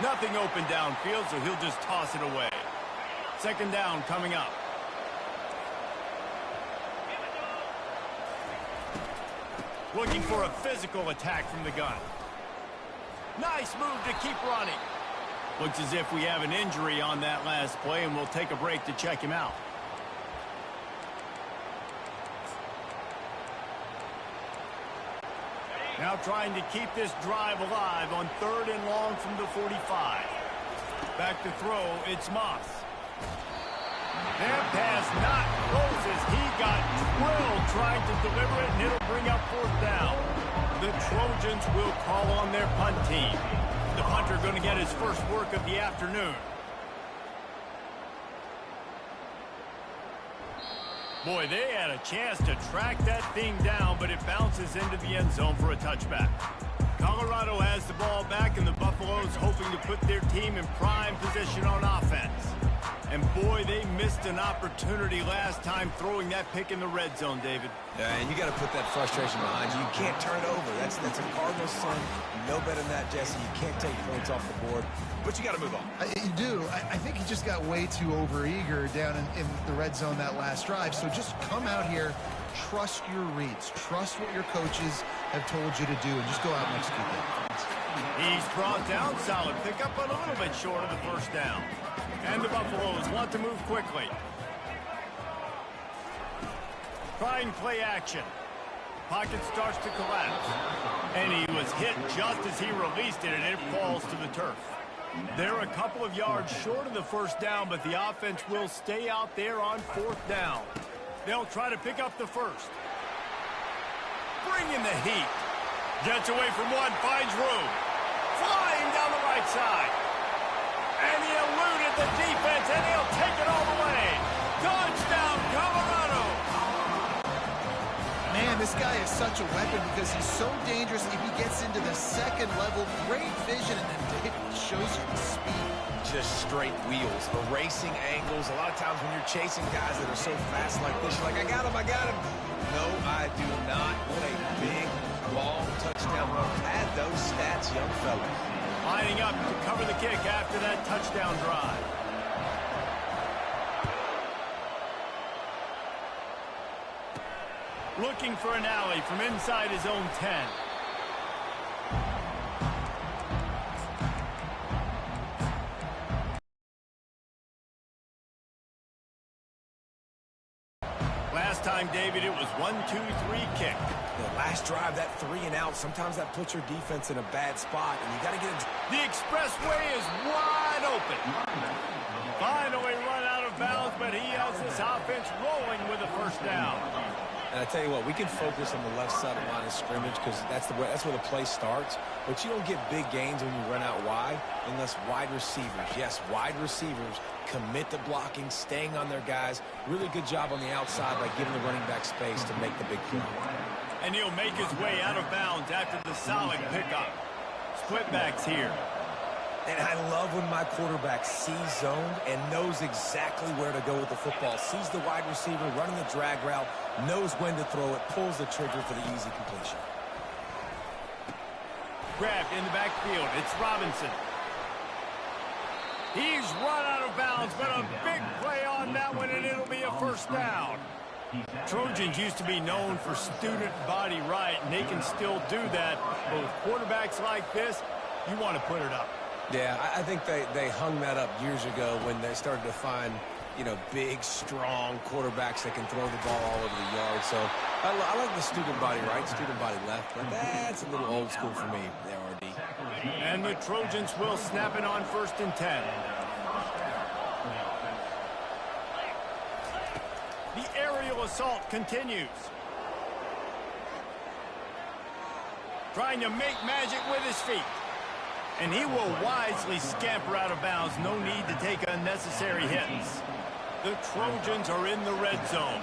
Nothing open downfield, so he'll just toss it away. 2nd down coming up. Looking for a physical attack from the gun. Nice move to keep running. Looks as if we have an injury on that last play, and we'll take a break to check him out. Now trying to keep this drive alive on 3rd and long from the 45. Back to throw, it's Moss. That pass not closes. He got drilled trying to deliver it, and it'll bring up 4th down. The Trojans will call on their punt team. The punter going to get his first work of the afternoon. Boy, they had a chance to track that thing down, but it bounces into the end zone for a touchback. Colorado has the ball back, and the Buffaloes hoping to put their team in prime position on offense. And boy, they missed an opportunity last time throwing that pick in the red zone, David. And you got to put that frustration behind you. You can't turn it over. That's a Cardinal sin. You know better than that, Jesse. You can't take points off the board, but you got to move on. You do. I think he just got way too overeager down in the red zone that last drive. So just come out here, trust your reads, trust what your coaches have told you to do, and just go out and execute that. He's brought down, solid pickup, but a little bit short of the first down. And the Buffaloes want to move quickly. Trying play action. Pocket starts to collapse. And he was hit just as he released it, and it falls to the turf. They're a couple of yards short of the first down, but the offense will stay out there on fourth down. They'll try to pick up the first. Bring in the heat. Gets away from one, finds room. Flying down the right side. And he eluded the defense, and he'll take it all the way. Touchdown, Colorado. Man, this guy is such a weapon because he's so dangerous if he gets into the second level. Great vision, and then David shows you the speed. Just straight wheels, erasing angles. A lot of times when you're chasing guys that are so fast like this, you're like, I got him. No, I do not. What a big, long touchdown run. Add those stats, young fella. Lining up to cover the kick after that touchdown drive. Looking for an alley from inside his own 10. Last time, David, it was 1-2-3 kick. The last drive, that 3 and out, sometimes that puts your defense in a bad spot, and you got to get it. The expressway is wide open. Finally run out of bounds, but he has this offense rolling with a first down. And I tell you what, we can focus on the left side of the line of scrimmage because that's where the play starts. But you don't get big gains when you run out wide unless wide receivers, yes, wide receivers, commit to blocking, staying on their guys. Really good job on the outside by giving the running back space to make the big play. And he'll make his way out of bounds after the solid pickup. Split backs here. And I love when my quarterback sees zoned and knows exactly where to go with the football. Sees the wide receiver running the drag route, knows when to throw it, pulls the trigger for the easy completion. Grabbed in the backfield. It's Robinson. He's run out of bounds, but a big play on that one, and it'll be a first down. Trojans used to be known for student body right, and they can still do that. But with quarterbacks like this, you want to put it up. Yeah, I think they hung that up years ago when they started to find, big, strong quarterbacks that can throw the ball all over the yard. So I like the student body right, student body left, but that's a little old school for me, there, RD. And the Trojans will snap it on 1st and 10. The aerial assault continues. Trying to make magic with his feet. And he will wisely scamper out of bounds. No need to take unnecessary hits. The Trojans are in the red zone.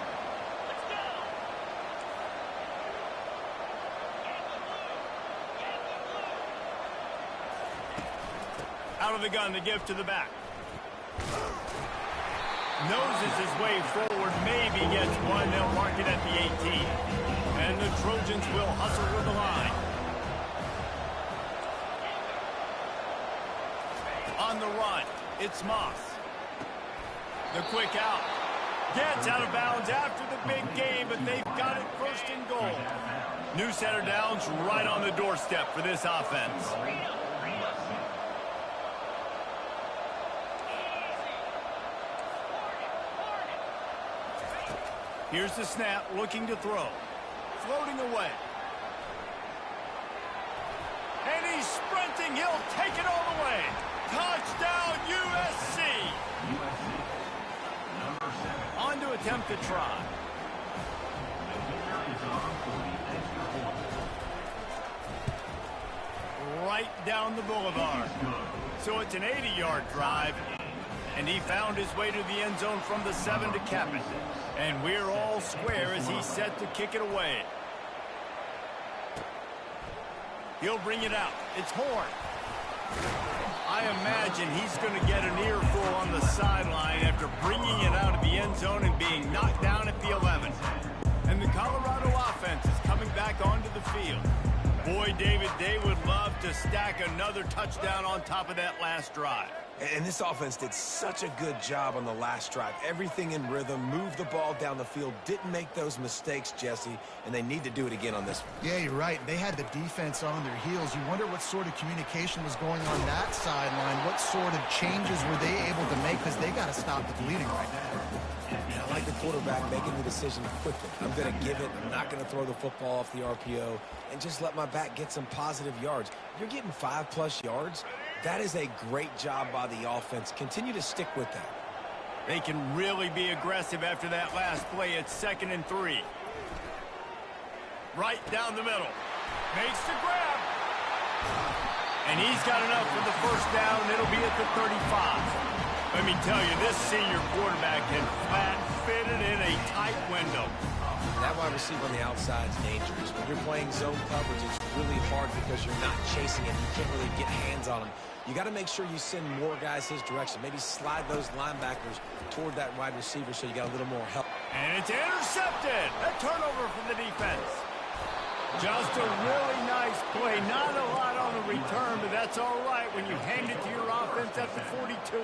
Out of the gun to give to the back. Noses his way forward, maybe gets one. They'll mark it at the 18. And the Trojans will hustle with the line. On the run, it's Moss. The quick out. Gets out of bounds after the big game, but they've got it 1st and goal. New set of downs right on the doorstep for this offense. Here's the snap, looking to throw. Floating away. And he's sprinting. He'll take it all the way. Touchdown, USC. On to attempt to try. Right down the boulevard. So it's an 80-yard drive. And he found his way to the end zone from the 7 to cap it. And we're all square as he's set to kick it away. He'll bring it out. It's Horn. I imagine he's going to get an earful on the sideline after bringing it out of the end zone and being knocked down at the 11. And the Colorado offense is coming back onto the field. Boy, David, they would love to stack another touchdown on top of that last drive. And this offense did such a good job on the last drive. Everything in rhythm, moved the ball down the field, didn't make those mistakes, Jesse, and they need to do it again on this one. Yeah, you're right. They had the defense on their heels. You wonder what sort of communication was going on that sideline. What sort of changes were they able to make, because they got to stop the bleeding right now. And I like the quarterback making the decision quickly. I'm going to give it. I'm not going to throw the football off the RPO and just let my back get some positive yards. You're getting 5+ yards. That is a great job by the offense. Continue to stick with that. They can really be aggressive after that last play. It's 2nd and 3. Right down the middle. Makes the grab. And he's got enough for the first down. It'll be at the 35. Let me tell you, this senior quarterback can flat fit it in a tight window. That wide receiver on the outside is dangerous. When you're playing zone coverage, it's really hard because you're not chasing it. You can't really get hands on him. You got to make sure you send more guys his direction. Maybe slide those linebackers toward that wide receiver so you got a little more help. And it's intercepted. A turnover from the defense. Just a really nice play. Not a lot on the return, but that's all right when you hand it to your offense at the 42.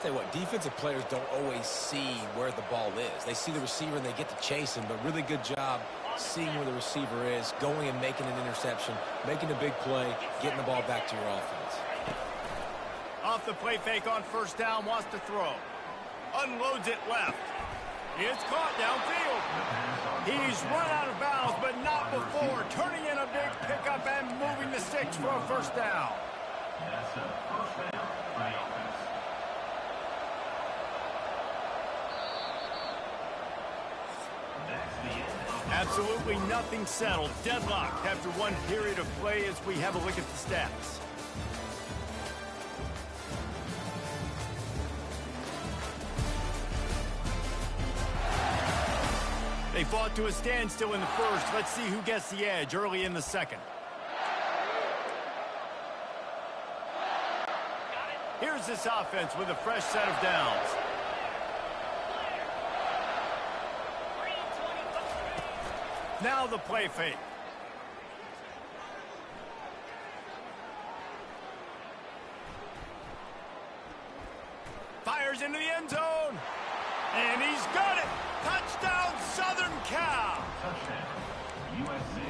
Tell you what, defensive players don't always see where the ball is. They see the receiver and they get to chase him, but really good job seeing where the receiver is, going and making an interception, making a big play, getting the ball back to your offense. Off the play fake on first down, wants to throw. Unloads it left. It's caught downfield. He's run out of bounds, but not before. Turning in a big pickup and moving the sticks for a first down. That's a first down for the offense. Absolutely nothing settled. Deadlocked after one period of play as we have a look at the stats. They fought to a standstill in the first. Let's see who gets the edge early in the second. Here's this offense with a fresh set of downs. Now the play fake. Fires into the end zone. And he's got it. Touchdown, Southern Cal. Touchdown, USC.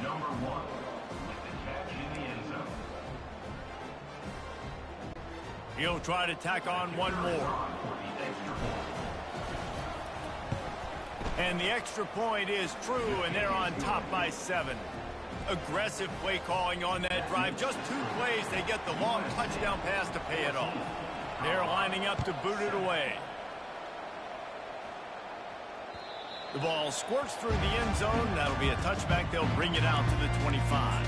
Number 1 with the catch in the end zone. He'll try to tack on one more. And the extra point is true, and they're on top by 7. Aggressive play calling on that drive. Just 2 plays, they get the long touchdown pass to pay it off. They're lining up to boot it away. The ball squirts through the end zone. That'll be a touchback. They'll bring it out to the 25.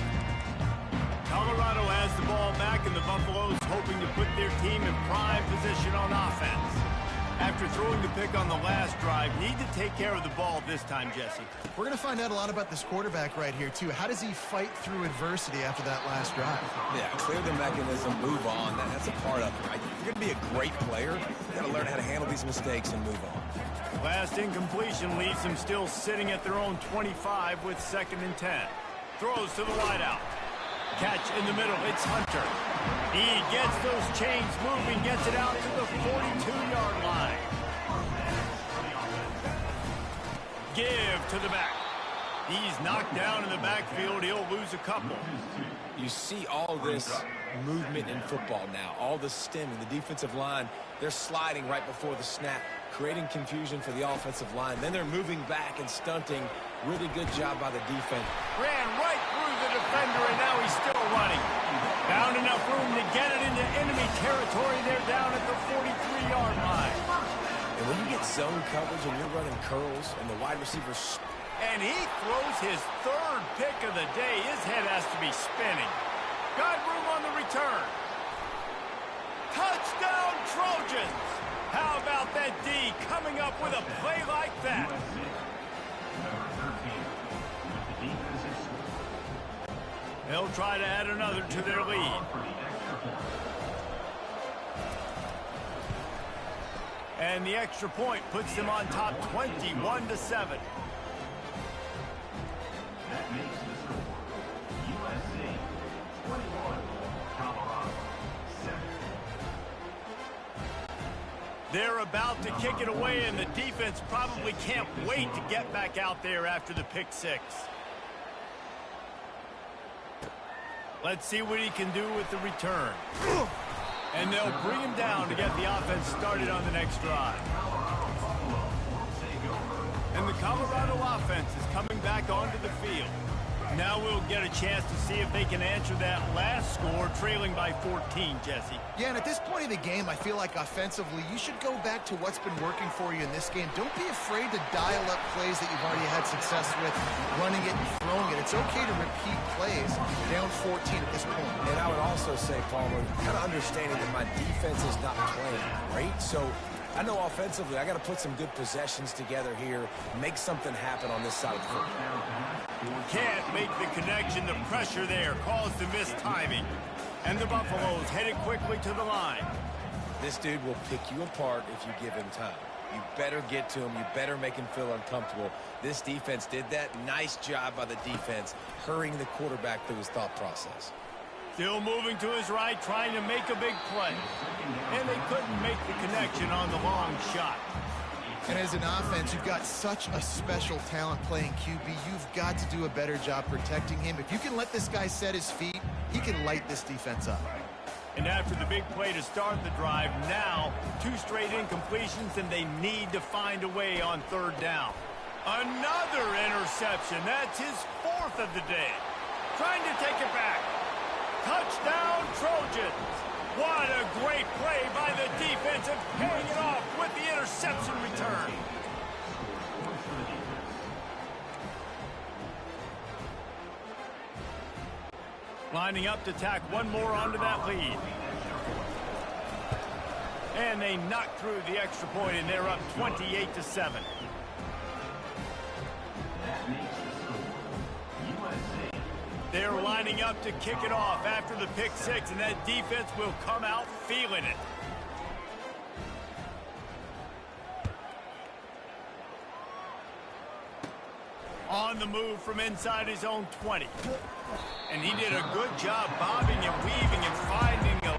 Colorado has the ball back, and the Buffaloes hoping to put their team in prime position on offense. After throwing the pick on the last drive, need to take care of the ball this time, Jesse. We're going to find out a lot about this quarterback right here, too. How does he fight through adversity after that last drive? Yeah, clear the mechanism, move on. That's a part of it, right? If you're going to be a great player, you got to learn how to handle these mistakes and move on. Last incompletion leaves them still sitting at their own 25 with 2nd and 10. Throws to the wideout. Catch in the middle. It's Hunter. He gets those chains moving, gets it out to the 42-yard line. Give to the back. He's knocked down in the backfield. He'll lose a couple. You see all this movement in football now, all the stemming, the defensive line, they're sliding right before the snap, creating confusion for the offensive line. Then they're moving back and stunting. Really good job by the defense. Ran right through the defender, and now he's still running. Found enough room to get it into enemy territory. They're down at the 43-yard line. And when you get zone coverage and you're running curls and the wide receivers... And he throws his 3rd pick of the day. His head has to be spinning. Got room on the return. Touchdown, Trojans! How about that D coming up with a play like that? Number 13 with the defensive score. They'll try to add another to their lead. For the extra And the extra point puts them on top 21-7. That makes the score USC 21, Colorado 7. They're about to kick it away, and the defense probably can't wait to get back out there after the pick six. Let's see what he can do with the return. And they'll bring him down to get the offense started on the next drive. And the Colorado offense is coming back onto the field. Now we'll get a chance to see if they can answer that last score, trailing by 14, Jesse. Yeah, and at this point in the game, I feel like offensively, you should go back to what's been working for you in this game. Don't be afraid to dial up plays that you've already had success with, running it and throwing it. It's okay to repeat plays down 14 at this point. And I would also say, Palmer, kind of understanding that my defense is not playing great, so I know offensively I got to put some good possessions together here, make something happen on this side of the football. Can't make the connection. The pressure there caused the missed timing. And the Buffaloes headed quickly to the line. This dude will pick you apart if you give him time. You better get to him. You better make him feel uncomfortable. This defense did that. Nice job by the defense, hurrying the quarterback through his thought process. Still moving to his right, trying to make a big play. And they couldn't make the connection on the long shot. And as an offense, you've got such a special talent playing QB. You've got to do a better job protecting him. If you can let this guy set his feet, he can light this defense up. And after the big play to start the drive, now 2 straight incompletions, and they need to find a way on third down. Another interception. That's his 4th of the day. Trying to take it back. Touchdown, Trojans. What a great play by the defense and paying it off with the interception return. Lining up to tack one more onto that lead. And they knock through the extra point, and they're up 28-7. That makes the score USC. They're lining up to kick it off after the pick six, and that defense will come out feeling it. On the move from inside his own 20. And he did a good job bobbing and weaving and finding a...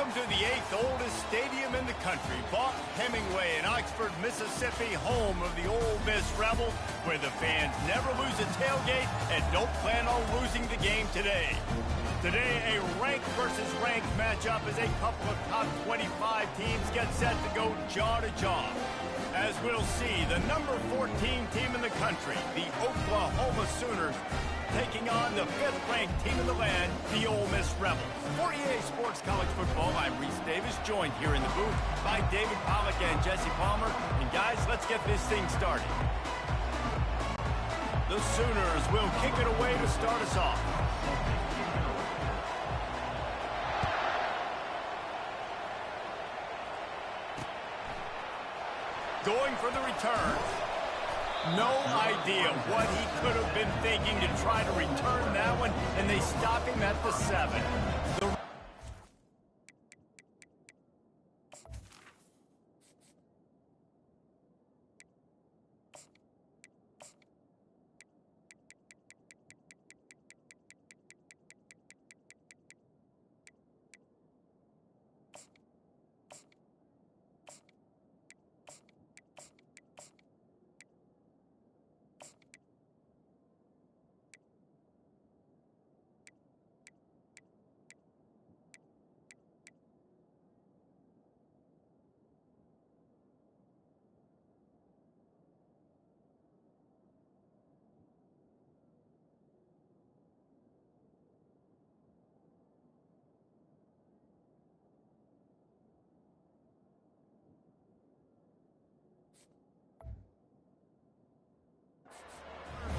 Welcome to the 8th oldest stadium in the country, Vaught Hemingway in Oxford, Mississippi, home of the Ole Miss Rebels, where the fans never lose a tailgate and don't plan on losing the game today. Today, a ranked versus ranked matchup as a couple of top 25 teams get set to go jaw to jaw. As we'll see, the number 14 team in the country, the Oklahoma Sooners, taking on the 5th-ranked team in the land, the Ole Miss Rebels. For EA Sports College Football, I'm Reese Davis, joined here in the booth by David Pollack and Jesse Palmer. And guys, let's get this thing started. The Sooners will kick it away to start us off. Going for the return. No idea what he could have been thinking to try to return that one, and they stop him at the 7.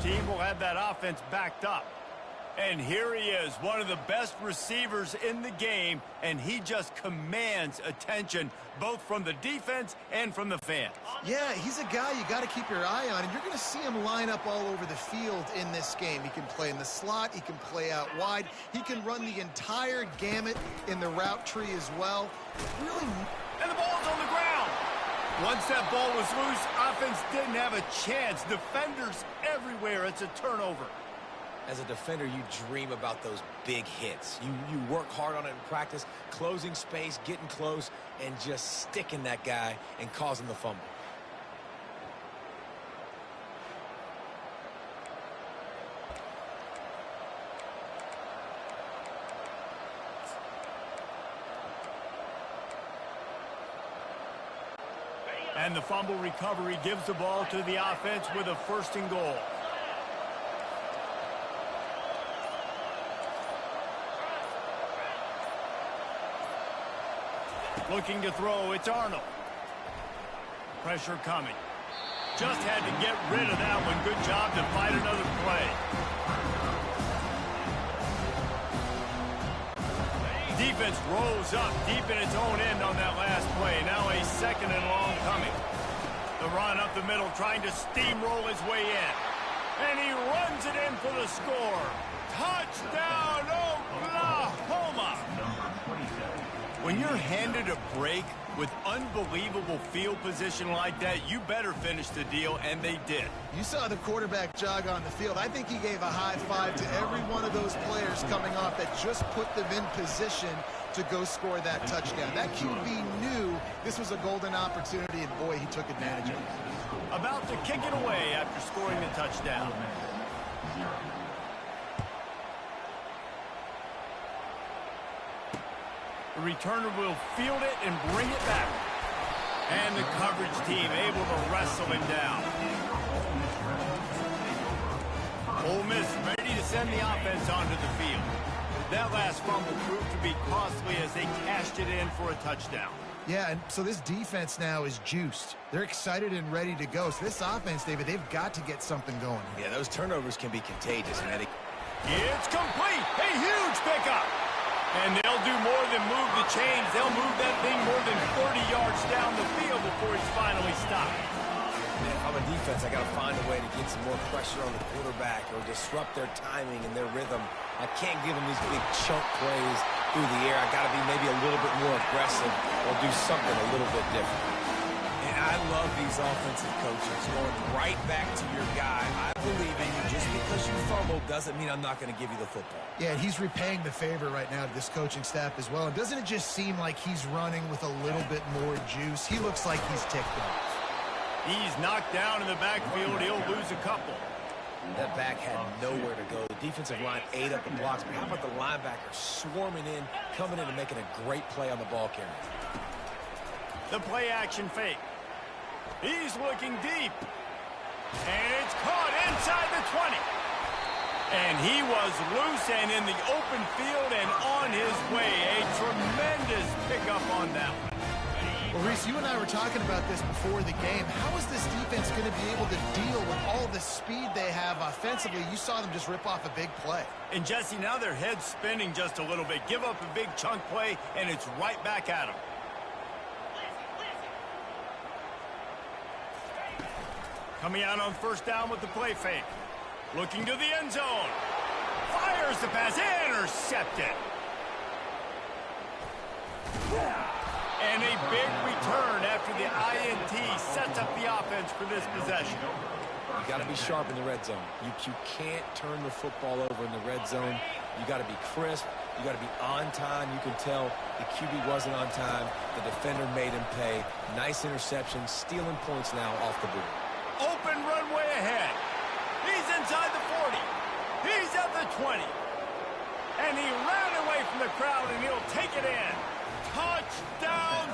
Team will have that offense backed up. And here he is, one of the best receivers in the game, and he just commands attention, both from the defense and from the fans. Yeah, he's a guy you got to keep your eye on, and you're going to see him line up all over the field in this game. He can play in the slot, he can play out wide, he can run the entire gamut in the route tree as well. Really. And the ball's on the ground. Once that ball was loose, offense didn't have a chance. Defenders everywhere. It's a turnover. As a defender, you dream about those big hits. You work hard on it in practice, closing space, getting close, and just sticking that guy and causing the fumble. And the fumble recovery gives the ball to the offense with a 1st and goal. Looking to throw, it's Arnold. Pressure coming. Just had to get rid of that one. Good job to fight another play. Defense rose up deep in its own end on that last play. Now a 2nd and long coming. The run up the middle, trying to steamroll his way in. And he runs it in for the score. Touchdown, Oklahoma! When you're handed a break with unbelievable field position like that, you better finish the deal, and they did. You saw the quarterback jog on the field. I think he gave a high five to every one of those players coming off that just put them in position to go score that touchdown. That QB knew this was a golden opportunity, and boy, he took advantage of it. About to kick it away after scoring the touchdown. The returner will field it and bring it back. And the coverage team able to wrestle him down. Ole Miss ready to send the offense onto the field. That last fumble proved to be costly as they cashed it in for a touchdown. Yeah, and so this defense now is juiced. They're excited and ready to go. So this offense, David, they've got to get something going. Yeah, those turnovers can be contagious, man. It's complete. A huge pickup. And they'll do more than move the chains. They'll move that thing more than 40 yards down the field before he's finally stopped. Man, if I'm a defense, I got to find a way to get some more pressure on the quarterback or disrupt their timing and their rhythm. I can't give them these big chunk plays through the air. I got to be maybe a little bit more aggressive or do something a little bit different. And I love these offensive coaches going right back to your guy. I believe in you. Just because you fumbled doesn't mean I'm not going to give you the football. Yeah, he's repaying the favor right now to this coaching staff as well. And doesn't it just seem like he's running with a little bit more juice? He looks like he's ticked off. He's knocked down in the backfield. He'll lose a couple. That back had nowhere to go. The defensive line ate up the blocks. But how about the linebacker swarming in, coming in and making a great play on the ball carrier? The play action fake. He's looking deep. And it's caught inside the 20. And he was loose and in the open field and on his way. A tremendous pickup on that one. Well, Reese, you and I were talking about this before the game. How is this defense going to be able to deal with all the speed they have offensively? You saw them just rip off a big play. And, Jesse, now their head's spinning just a little bit. Give up a big chunk play, and it's right back at them. Coming out on first down with the play fake. Looking to the end zone. Fires the pass. Intercepted. And a big return after the INT sets up the offense for this possession. You got to be sharp in the red zone. You can't turn the football over in the red zone. You got to be crisp. You got to be on time. You can tell the QB wasn't on time. The defender made him pay. Nice interception, stealing points now off the board. Open runway ahead. He's inside the 40. He's at the 20. And he ran away from the crowd, and he'll take it in. Touchdown